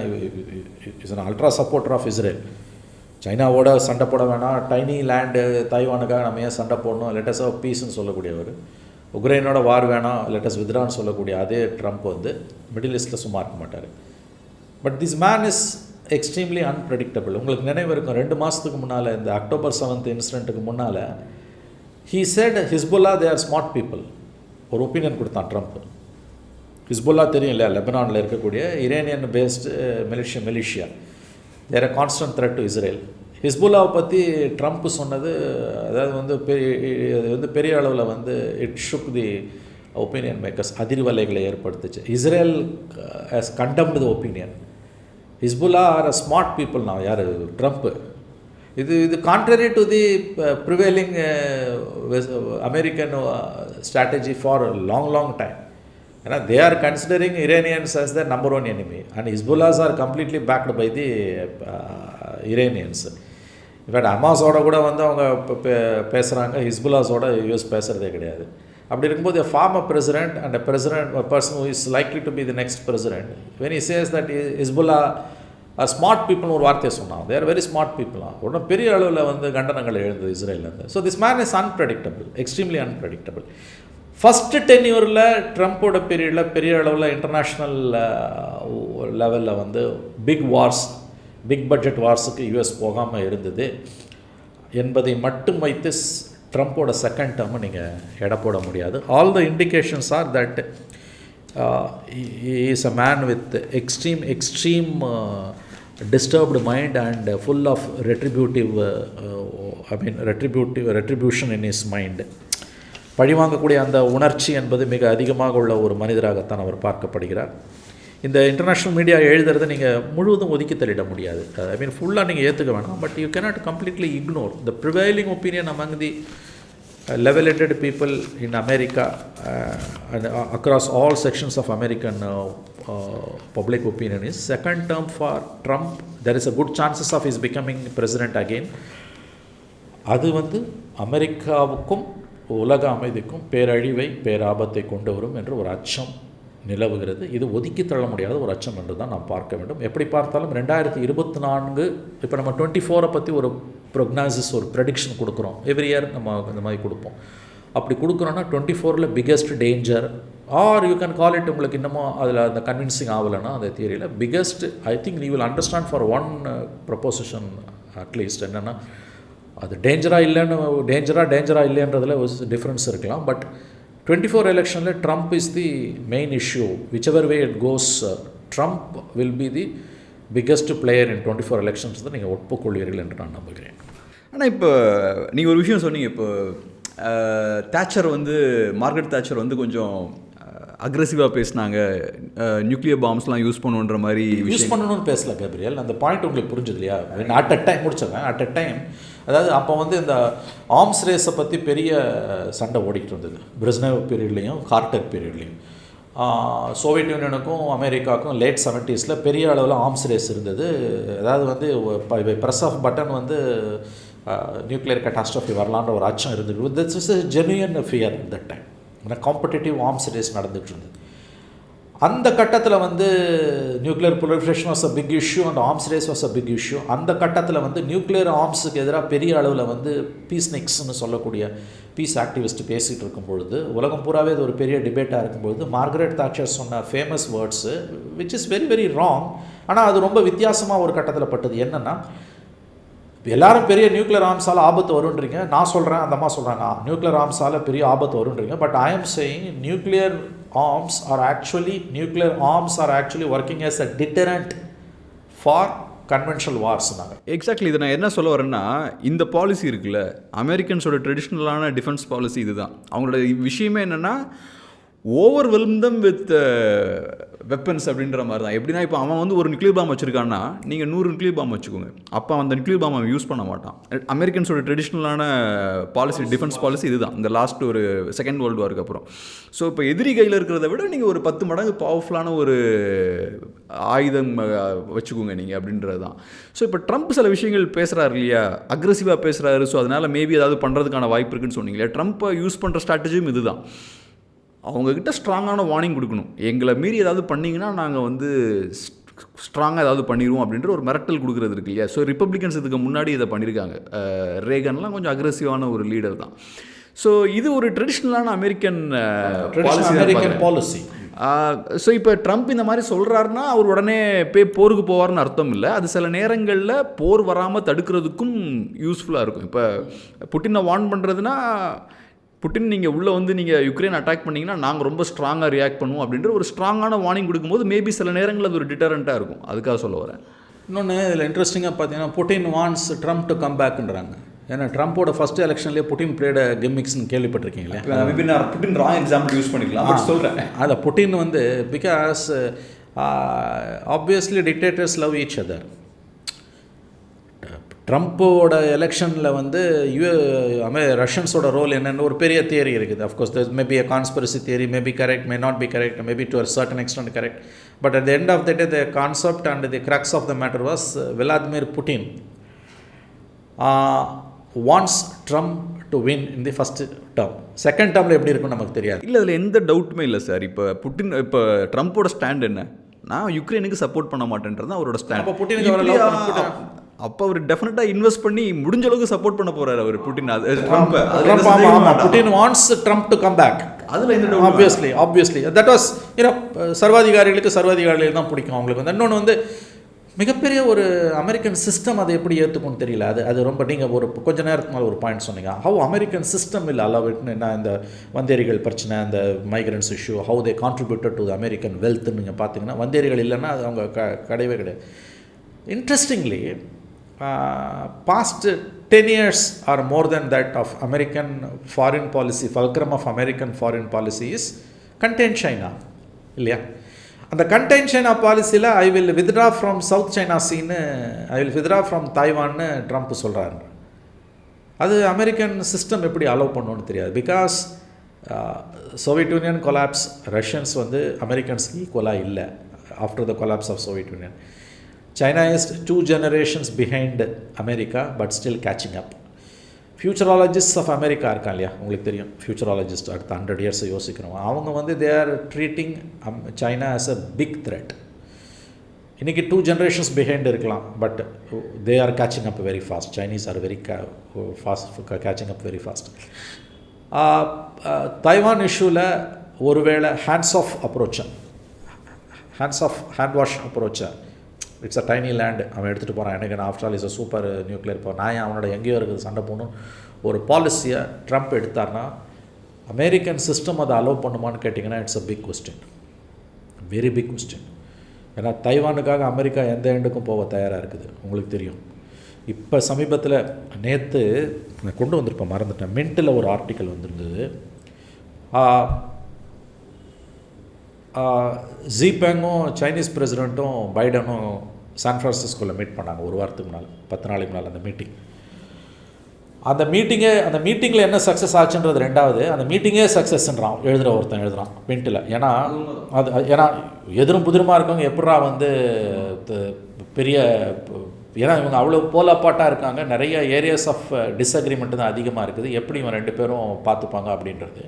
is an ultra supporter of Israel. சைனாவோட சண்டை போட வேணாம், டைனி லேண்டு தைவானுக்காக நம்ம ஏன் சண்டை போடணும், லெட்டஸ் ஆஃப் பீஸ்ன்னு சொல்லக்கூடியவர். உக்ரைனோட வார் வேணாம், லெட்டஸ் வித்ரான்னு சொல்லக்கூடிய அதே ட்ரம்ப் வந்து மிடில் ஈஸ்ட்டில் சும்மா இருக்க மாட்டார். But this man is extremely unpredictable. உங்களுக்கு நினைவு இருக்கும் 2 மாதத்துக்கு முன்னால் இந்த அக்டோபர் 7th இன்சிடெண்ட்டுக்கு முன்னால் he said Hezbollah they are smart people. ஒரு ஒப்பீனியன் கொடுத்தான் ட்ரம்ப். ஹிஸ்புல்லா தெரியும் இல்லையா, லெபனானில் இருக்கக்கூடிய Iranian based militia. There are constant threat to Israel. ஹிஸ்புல்லாவை பற்றி ட்ரம்ப் சொன்னது அதாவது வந்து பெரிய அளவில் வந்து it shook the opinion makers, அதிர்வலைகளை ஏற்படுத்துச்சு. Israel has condemned the opinion. Hezbollah are a smart people. நான் யார் ட்ரம்ப்பு. இது contrary to the prevailing American strategy for long time. ஏன்னா they are considering Iranians as the number 1 enemy and Hezbollahs are completely backed by the Iranians. In fact அமாஸோட கூட வந்து அவங்க பேசுகிறாங்க, ஹிஸ்புல்லாஸோட US பேசுகிறதே கிடையாது. அப்படி இருக்கும்போது former president and person who is likely to be the next president when he says that Hezbollah are smart பீப்புள்னு ஒரு வார்த்தையை சொன்னான். தே ஆர் வெரி ஸ்மார்ட் பீப்புளாக ஒன்றும் பெரிய அளவில் வந்து கண்டனங்கள் எழுந்தது இஸ்ரேலேருந்து. So this man is unpredictable, extremely unpredictable. First டென்யூரில் ட்ரம்ப்போட பீரியடில் பெரிய அளவில் இன்டர்நேஷ்னல் லெவலில் வந்து பிக் பட்ஜெட் வார்ஸுக்கு யூஎஸ் போகாமல் இருந்தது என்பதை மட்டும் வைத்து ட்ரம்ப்போட செகண்ட் டேர்மை நீங்கள் எடை போட முடியாது. All the indications are that is a man with extreme disturbed mind and full of retribution in his mind. பழிவாங்கக்கூடிய அந்த உணர்ச்சி என்பது மிக அதிகமாக உள்ள ஒரு மனிதராகத்தான் அவர் பார்க்கப்படுகிறார். இந்த இன்டர்நேஷ்னல் மீடியா எழுதுறதை நீங்கள் முழுவதும் ஒதுக்கி தள்ளிட முடியாது. ஃபுல்லாக நீங்கள் ஏற்றுக்க வேணாம். But you cannot completely ignore the prevailing opinion among the level-headed people in America and across all sections of American public opinion is second term for Trump. There is a good chances of his becoming president again. அது வந்து அமெரிக்காவுக்கும் உலக அமைதிக்கும் பேராபத்தை கொண்டு வரும் என்று ஒரு அச்சம் நிலவுகிறது. இது ஒதுக்கி தள்ள முடியாத ஒரு அச்சம் என்று தான் நாம் பார்க்க வேண்டும். எப்படி பார்த்தாலும் 2024 இப்போ நம்ம 24 பற்றி ஒரு ப்ரொக்னாசிஸ், ஒரு ப்ரெடிக்ஷன் கொடுக்குறோம். எவ்ரி இயர் நம்ம இந்த மாதிரி கொடுப்போம். அப்படி கொடுக்குறோன்னா 24 biggest danger are you can call it, உங்களுக்கு இன்னமும் அதில் அந்த கன்வின்சிங் ஆகலைன்னா அந்த தியரியில் biggest, I think you will understand for one proposition at least. என்னென்னா அது டேஞ்சரா இல்லைன்றதில் ஒரு டிஃப்ரென்ஸ் இருக்கலாம். பட் 24 எலெக்ஷனில் Trump is the main issue. Which ever way it goes, Trump will be the biggest player in 24 elections தான் நீங்கள் ஒப்புக்கொள்வீர்கள் என்று நான் நம்புகிறேன். ஆனால் இப்போ நீங்கள் ஒரு விஷயம் சொன்னீங்க. இப்போ மார்கரெட் தேச்சர் வந்து கொஞ்சம் அக்ரெசிவாக பேசினாங்க, நியூக்ளியர் பாம்ஸ்லாம் யூஸ் பண்ணுன்ற மாதிரி யூஸ் பண்ணணும்னு பேசல கேப்ரியல். அந்த பாயிண்ட் உங்களுக்கு புரிஞ்சது இல்லையா? அட் அ டைம் அதாவது அப்போ வந்து இந்த ஆர்ம்ஸ் ரேஸை பற்றி பெரிய சண்டை ஓடிக்கிட்டு இருந்தது. பிரெஸ்னேவ் பீரியட்லேயும் கார்ட்டர் பீரியட்லேயும். சோவியத் யூனியனுக்கும் அமெரிக்காவுக்கும் லேட் 70s பெரிய அளவில் ஆர்ம்ஸ் ரேஸ் இருந்தது. அதாவது வந்து ப்ரெஸ் ஆஃப் பட்டன் வந்து நியூக்ளியர் கட்டாஸ்ட்ரோஃபி வரலான்ற ஒரு அச்சம் இருந்தது. This is a genuine fear at that time. ஏன்னா காம்படிட்டிவ் ஆர்ம்ஸ் ரேஸ் நடந்துகிட்டு இருந்தது. அந்த கட்டத்தில் வந்து nuclear proliferation was a big issue and arms race was a big issue. அந்த கட்டத்தில் வந்து நியூக்ளியர் ஆர்ம்ஸுக்கு எதிராக பெரிய அளவில் வந்து பீஸ் நெக்ஸ்ன்னு சொல்லக்கூடிய பீஸ் ஆக்டிவிஸ்ட் பேசிகிட்டு இருக்கும் பொழுது, உலகம் பூராவே அது ஒரு பெரிய டிபேட்டாக இருக்கும்பொழுது, மார்கரெட் தாட்சர் சொன்ன famous words which is very very wrong. ஆனால் அது ரொம்ப வித்தியாசமாக ஒரு கட்டத்தில் பட்டது. என்னென்னா, எல்லாரும் பெரிய நியூக்ளியர் ஆர்ம்ஸால் ஆபத்து வருன்றீங்க, நான் சொல்கிறேன், அந்த அம்மா சொல்கிறாங்க நியூக்ளியர் ஆர்ம்ஸால் பெரிய ஆபத்து வருன்றீங்க. But I am saying nuclear arms are actually working as a deterrent for conventional வார்ஸ்னாங்க. எக்ஸாக்ட்லி. இதை நான் என்ன சொல்ல வரேன்னா, இந்த பாலிசி இருக்குல்ல, அமெரிக்கன்ஸோட ட்ரெடிஷ்னலான டிஃபென்ஸ் பாலிசி இதுதான். அவங்களோட விஷயமே என்னென்னா, ஓவர்வெல்ம் தம் வித் வெப்பன்ஸ் அப்படின்ற மாதிரி தான். எப்படின்னா, இப்போ அவன் வந்து ஒரு நியூக்ளியர் பாம் வச்சுருக்கான்னா, நீங்கள் 100 நியூக்ளியர் பாம் வச்சுக்கோங்க. அப்போ அந்த நியூக்ளியர் பாம் அவன் யூஸ் பண்ண மாட்டான். அமெரிக்கன்ஸோட ட்ரெடிஷ்னலான பாலிசி, டிஃபென்ஸ் பாலிசி இதுதான், இந்த லாஸ்ட் ஒரு செகண்ட் வேர்ல்டு வாருக்கு அப்புறம். ஸோ இப்போ எதிரி கையில் இருக்கிறத விட நீங்கள் ஒரு 10 மடங்கு பவர்ஃபுல்லான ஒரு ஆயுதம் வச்சுக்கோங்க நீங்கள், அப்படின்றது தான். ஸோ இப்போ ட்ரம்ப் சில விஷயங்கள் பேசுகிறாரு இல்லையா, அக்ரெசிவாக பேசுகிறாரு. ஸோ அதனால் மேபி ஏதாவது பண்ணுறதுக்கான வாய்ப்பு இருக்குன்னு சொன்னீங்களே, ட்ரம்ப்பை யூஸ் பண்ணுற ஸ்ட்ராட்டஜியும் இதுதான். அவங்கக்கிட்ட ஸ்ட்ராங்கான வார்னிங் கொடுக்கணும். எங்களை மீறி ஏதாவது பண்ணிங்கன்னா நாங்கள் வந்து ஸ்ட்ராங்காக ஏதாவது பண்ணிடுவோம் அப்படின்ற ஒரு மிரட்டல் கொடுக்குறது இருக்கு இல்லையா. ஸோ ரிப்பப்ளிகன்ஸ் இதுக்கு முன்னாடி இதை பண்ணியிருக்காங்க. ரேகன்லாம் கொஞ்சம் அக்ரெசிவான ஒரு லீடர் தான். ஸோ இது ஒரு ட்ரெடிஷ்னலான அமெரிக்கன் பாலிசி. ஸோ இப்போ ட்ரம்ப் இந்த மாதிரி சொல்கிறாருன்னா அவர் உடனே போருக்கு போவார்னு அர்த்தம் இல்லை. அது சில நேரங்களில் போர் வராமல் தடுக்கிறதுக்கும் யூஸ்ஃபுல்லாக இருக்கும். இப்போ புட்டினை வார்ன் பண்ணுறதுனா, புட்டின் நீங்கள் உள்ளே வந்து நீங்கள் யுக்ரைன் அட்டாக் பண்ணிங்கன்னா நாங்கள் ரொம்ப ஸ்ட்ராங்காக ரியாக்ட் பண்ணுவோம் அப்படின்ற ஒரு ஸ்ட்ராங்கான வார்னிங் கொடுக்கும்போது மேபி சில நேரங்களில் அது ஒரு டிட்டரண்ட்டாக இருக்கும். அதுக்காக சொல்ல வரேன். இன்னொன்று இதில் இன்ட்ரெஸ்டிங்காக பார்த்தீங்கன்னா, Putin wants Trump to come பேக்ன்றாங்க. ஏன்னா ட்ரம்ப்போட ஃபஸ்ட் எலெக்ஷன்லேயே புட்டின் பிளேட கிம்மிக்ஸ்னு கேள்விப்பட்டிருக்கீங்களா? மேபி நான் புட்டின் ராங் எக்ஸாம்பிள் யூஸ் பண்ணிக்கலாம், பட் சொல்கிறேன். அதில் புட்டின் வந்து because obviously dictators love each other. ட்ரம்ப்போட எலெக்ஷனில் வந்து ரஷ்யன்ஸோட ரோல் என்னென்னு ஒரு பெரிய தியரி இருக்குது. Of course there may be a conspiracy theory, may be correct, may not be correct, maybe to a certain extent correct. But at the end of the day, the concept and the crux of the matter was Vladimir Putin wants Trump to win in the first term. Second டேர்மில் எப்படி இருக்குன்னு நமக்கு தெரியாது. இல்லை, அதில் எந்த டவுட்டுமே இல்லை sir. இப்போ ட்ரம்ப்போட ஸ்டாண்ட் என்ன, நான் யுக்ரைனுக்கு சப்போர்ட் பண்ண மாட்டேன்றது தான் அவரோட ஸ்டாண்ட். அப்போ புட்டினுக்கு அப்போ அவர் டெஃபினட்டாக இன்வெஸ்ட் பண்ணி முடிஞ்ச அளவுக்கு சப்போர்ட் பண்ண போறாரு அவர் Putin. Putin wants Trump to come back. அதில் இந்த ஆப்வியஸ்லி தட் வாஸ் சர்வாதிகாரிகளுக்கு தான் பிடிக்கும் அவங்களுக்கு வந்து. இன்னொன்று வந்து மிகப்பெரிய ஒரு அமெரிக்கன் சிஸ்டம் அதை எப்படி ஏற்றுக்கும்னு தெரியல. அது ரொம்ப நீங்கள் ஒரு கொஞ்ச நேரத்துக்கு மேலே ஒரு பாயிண்ட் சொன்னீங்க, ஹவு அமெரிக்கன் சிஸ்டம் இல்லை அலவ் இட்னு. என்ன இந்த வந்தேரிகள் பிரச்சனை, இந்த migrants issue, how they contributed to American வெல்த்னு நீங்கள் பார்த்தீங்கன்னா, வந்தேரிகள் இல்லைன்னா அது அவங்க கிடையவே கிடையாது. Interestingly past 10 years or more than that of American foreign policy, fulcrum of American foreign policy is contain China, இல்லையா? அந்த contain China பாலிசியில் I will withdraw from South China Sea, I will withdraw from Taiwan Trump சொல்கிறாரு. அது American system எப்படி allow பண்ணணும்னு தெரியாது. Because Soviet Union collapse, Russians வந்து அமெரிக்கன்ஸ்க்கு ஈக்குவலாக இல்லை after the collapse of Soviet Union. China is 2 generations behind America but still catching up. Futurologists of America இருக்காங்க இல்லையா, உங்களுக்கு தெரியும். ஃபியூச்சராலஜிஸ்ட் அடுத்த 100 years யோசிக்கிறோம். அவங்க வந்து they are treating China as a big threat. இன்றைக்கி 2 generations behind இருக்கலாம், but they are catching up very fast. Chinese are very fast, catching up very fast. Taiwan இஷ்யூவில் ஒருவேளை ஹேண்ட்ஸ் ஆஃப் அப்ரோச்சை, ஹேண்ட் வாஷ் அப்ரோச்சை, it's a tiny land, அவன் எடுத்துகிட்டு போகிறான், எனக்கு after all is a super nuclear power, நான் அவனோட எங்கேயோ இருக்குது சண்டை போகணும் ஒரு பாலிசியை ட்ரம்ப் எடுத்தார்னா அமெரிக்கன் சிஸ்டம் அதை அலோவ் பண்ணுமான்னு கேட்டிங்கன்னா it's a big question, very big question. ஏன்னா தைவானுக்காக அமெரிக்கா எந்த எண்டுக்கும் போக தயாராக இருக்குது, உங்களுக்கு தெரியும். இப்போ சமீபத்தில் நேற்று நான் கொண்டு வந்திருப்பேன், மறந்துட்டேன், மின்ட்டில் ஒரு ஆர்டிக்கல் வந்திருந்தது. ஜிபேங்கும் சைனீஸ் பிரசிடெண்ட்டும் பைடனும் சான் ஃப்ரான்சிஸ்கோவில் மீட் பண்ணாங்க ஒரு வாரத்துக்கு முன்னால், 10 நாளைக்கு முன்னால் அந்த மீட்டிங். அந்த மீட்டிங்கில் என்ன சக்ஸஸ் ஆச்சுன்றது ரெண்டாவது, அந்த மீட்டிங்கே சக்ஸஸ்ன்றான் ஒருத்தன் எழுதுகிறான் மின்ட்டில். ஏன்னா எதிரும் புதிருமாக இருக்கவங்க எப்படா வந்து பெரிய, ஏன்னா இவங்க அவ்வளோ போலாப்பாட்டாக இருக்காங்க, நிறைய ஏரியாஸ் ஆஃப் டிஸ்அக்ரிமெண்ட் தான் அதிகமாக இருக்குது, எப்படி இவன் 2 பேரும் பார்த்துப்பாங்க அப்படின்றது.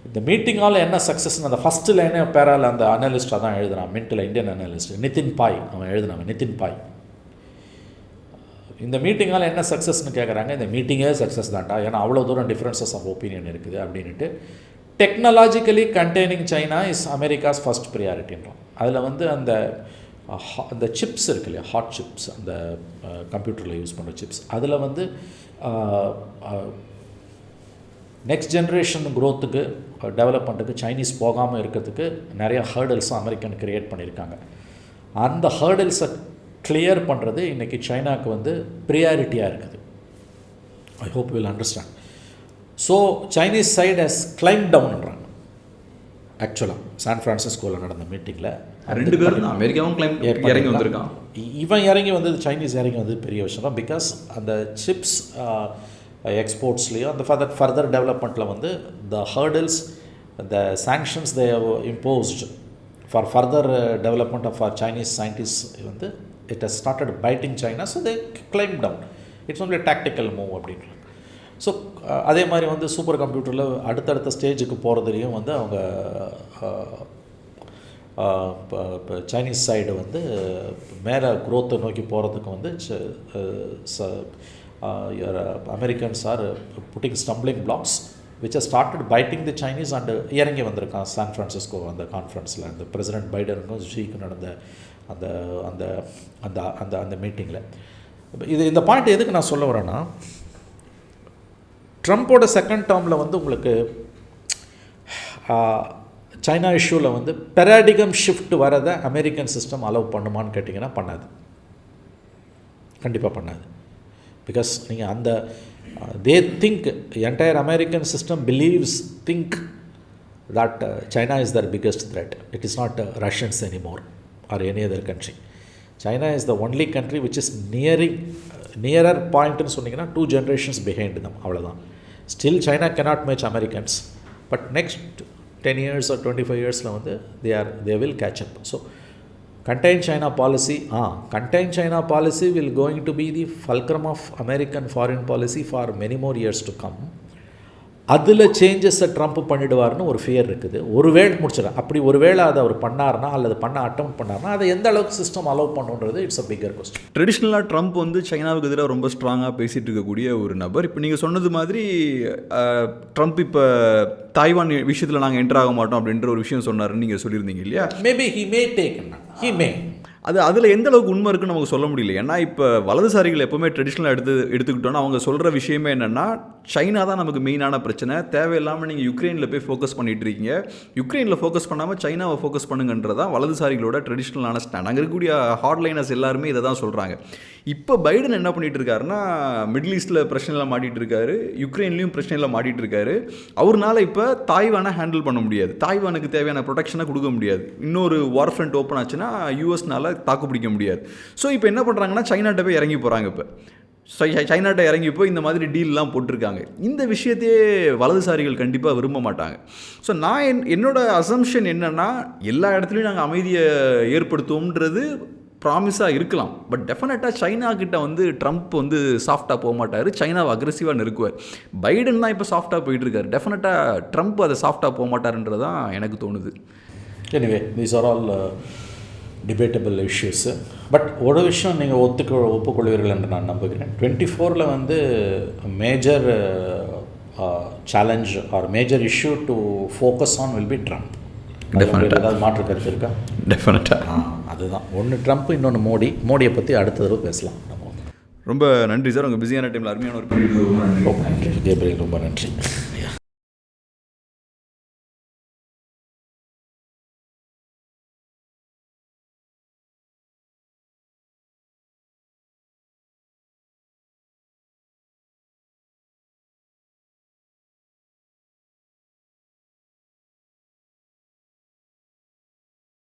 இந்த மீட்டிங்கால் என்ன சக்ஸஸ்ன்னு அந்த ஃபஸ்ட்டு லைனே பேரால் அந்த அனலிஸ்டாக தான் எழுதுனான் மின்ட்டில், இந்தியன் அனலிஸ்ட் நிதின் பாய் அவன் எழுதுனாங்க, நிதின் பாய். இந்த மீட்டிங்கால் என்ன சக்ஸஸ்ன்னு கேட்குறாங்க, இந்த மீட்டிங்கே சக்ஸஸ் தான்டா, ஏன்னா அவ்வளோ தூரம் டிஃப்ரென்சஸ் ஆஃப் ஒப்பீனியன் இருக்குது அப்படின்ட்டு. Technologically containing China is America's first ப்ரியாரிட்டின்றோம். அதில் வந்து அந்த சிப்ஸ் இருக்கு இல்லையா, ஹாட் சிப்ஸ், அந்த கம்ப்யூட்டரில் யூஸ் பண்ணுற சிப்ஸ், அதில் வந்து நெக்ஸ்ட் ஜென்ரேஷன் க்ரோத்துக்கு டெவலப் பண்ணுறதுக்கு சைனீஸ் போகாமல் இருக்கிறதுக்கு நிறைய ஹர்டல்ஸும் அமெரிக்கன் க்ரியேட் பண்ணியிருக்காங்க. அந்த ஹர்டல்ஸை கிளியர் பண்ணுறது இன்றைக்கி சைனாவுக்கு வந்து ப்ரியாரிட்டியாக இருக்குது. I hope will understand. So Chinese side has climb டவுன்ன்றாங்க. ஆக்சுவலாக சான் ஃப்ரான்சிஸ்கோவில் நடந்த மீட்டிங்கில் 2 பேரும் அமெரிக்காவும் கிளைம் இறங்கி வந்திருக்கான். இவன் இறங்கி வந்தது, சைனீஸ் இறங்கி வந்தது பெரிய விஷயம் தான். பிகாஸ் அந்த சிப்ஸ் எக்ஸ்போர்ட்ஸ்லேயும் அந்த ஃபர்தர் டெவலப்மெண்ட்டில் வந்து the hurdles, the sanctions they have imposed for further development of our Chinese scientist வந்து it has started biting China. So they climb down. It's only tactical move அப்படின்னு. ஸோ அதே மாதிரி வந்து super கம்ப்யூட்டரில் அடுத்தடுத்த ஸ்டேஜுக்கு போகிறதுலையும் வந்து அவங்க இப்போ சைனீஸ் சைடு வந்து மேலே குரோத்தை நோக்கி போகிறதுக்கு வந்து Americans are putting stumbling blocks which are started fighting the Chinese and இறங்கி வந்திருக்கான் சான் ஃப்ரான்சிஸ்கோ அந்த கான்ஃபரன்ஸில். அந்த பிரசிடென்ட் பைடனுக்கும் ஷீக்கும் நடந்த அந்த அந்த அந்த அந்த அந்த மீட்டிங்கில். இந்த பாயிண்ட் எதுக்கு நான் சொல்ல வரேன்னா, ட்ரம்ப்போட செகண்ட் டேர்மில் வந்து உங்களுக்கு சைனா இஷ்யூவில் வந்து பெராடிகம் ஷிஃப்ட் வரதை அமெரிக்கன் சிஸ்டம் அலோவ் பண்ணுமான்னு கேட்டிங்கன்னா பண்ணாது, கண்டிப்பாக பண்ணாது. பிகாஸ் நீங்கள் அந்த they think entire American system think that China is the biggest threat. It is not Russians anymore or any other country. China is the only country which is nearer பாயிண்ட்னு சொன்னிங்கன்னா 2 generations behind them, அவ்வளோதான். Still China cannot match Americans, but next 10 years or 25 yearsல வந்து they will catch up. So contain China policy will going to be the fulcrum of American foreign policy for many more years to come. அதில் சேஞ்சஸை Trump பண்ணிடுவார்னு ஒரு fear இருக்குது. ஒருவேளை முடிச்சிடறேன், அப்படி ஒருவேளை அதை அவர் பண்ணார்னா அல்லது பண்ண அட்டம் பண்ணார்னா அதை எந்த அளவுக்கு சிஸ்டம் அலோவ் பண்ணுன்றது இட்ஸ் அ பிக்கர் கொஸ்டின். ட்ரெடிஷ்னலாக ட்ரம்ப் வந்து சைனாவுக்கு எதிராக ரொம்ப ஸ்ட்ராங்காக பேசிகிட்டு இருக்கக்கூடிய ஒரு நபர். இப்போ நீங்கள் சொன்னது மாதிரி ட்ரம்ப் இப்போ தாய்வான் விஷயத்தில் நாங்கள் என்டர் ஆக மாட்டோம் அப்படின்ற ஒரு விஷயம் சொன்னார்னு நீங்கள் சொல்லியிருந்தீங்க இல்லையா? மேபி ஹி மே அது அதில் எந்த அளவுக்கு உண்மை இருக்குன்னு நமக்கு சொல்ல முடியல. ஏன்னா இப்போ வலதுசாரிகள் எப்போவுமே ட்ரெடிஷ்னலாக எடுத்துக்கிட்டோன்னா அவங்க சொல்கிற விஷயமே என்னென்னா, சைனா தான் நமக்கு மெயினான பிரச்சனை, தேவையில்லாமல் நீங்கள் யுக்ரைனில் போய் ஃபோக்கஸ் பண்ணிகிட்டு இருக்கீங்க, யுக்ரைனில் ஃபோக்கஸ் பண்ணாமல் சைனாவை ஃபோக்கஸ் பண்ணுங்கன்றதான் வலதுசாரிகளோட ட்ரெடிஷ்னலான ஸ்டாண்ட். அங்கே இருக்கக்கூடிய ஹார்ட்லைனர்ஸ் எல்லாருமே இதை தான் சொல்கிறாங்க. இப்போ பைடன் என்ன பண்ணிகிட்டு இருக்காருன்னா, மிடில் ஈஸ்ட்டில் பிரச்சனையில் மாட்டிகிட்டு இருக்காரு, யுக்ரைன்லேயும் பிரச்சனையில் மாட்டிகிட்டு இருக்காரு. அவர்னால இப்போ தாய்வானை ஹேண்டில் பண்ண முடியாது, தாய்வானுக்கு தேவையான ப்ரொடெக்ஷனை கொடுக்க முடியாது. இன்னொரு வார் ஃப்ரண்ட் ஓப்பன் ஆச்சுன்னா யூஎஸ்னால தாக்கு பிடிக்க முடியாது. ஸோ இப்போ என்ன பண்ணுறாங்கன்னா, சைனாட்ட போய் இறங்கி போகிறாங்க. இப்போ சைனாட்ட இறங்கி போய் இந்த மாதிரி டீல்லாம் போட்டிருக்காங்க. இந்த விஷயத்தையே வலதுசாரிகள் கண்டிப்பாக விரும்ப மாட்டாங்க. ஸோ நான் என்னோட அசம்ஷன் என்னென்னா, எல்லா இடத்துலையும் நாங்கள் அமைதியை ஏற்படுத்துவோம்ன்றது ப்ராமிஸாக இருக்கலாம். பட் டெஃபினட்டாக சைனா கிட்ட வந்து ட்ரம்ப் வந்து சாஃப்டாக போக மாட்டார், சைனாவை அக்ரெசிவாக நெருக்குவார். பைடன் தான் இப்போ சாஃப்டாக போயிட்டுருக்காரு. டெஃபினட்டாக ட்ரம்ப் அதை சாஃப்டாக போக மாட்டாருன்றது தான் எனக்கு தோணுது. Anyway these are all debatable issues. But ஒரு விஷயம் நீங்கள் ஒப்புக்கொள்வீர்கள் என்று நான் நம்புகிறேன். 24 வந்து major challenge R major issue to focus on will be Trump. ஏதாவது மாற்று கருத்து இருக்கா? டெஃபினட்டாக அதுதான். ஒன்று ட்ரம்ப், இன்னொன்று மோடியை பற்றி அடுத்த தடவை பேசலாம். ரொம்ப நன்றி சார், உங்கள் பிஸியான டைமில் அருமையான ஒரு ரொம்ப நன்றி கேப்ரியல், ரொம்ப நன்றி.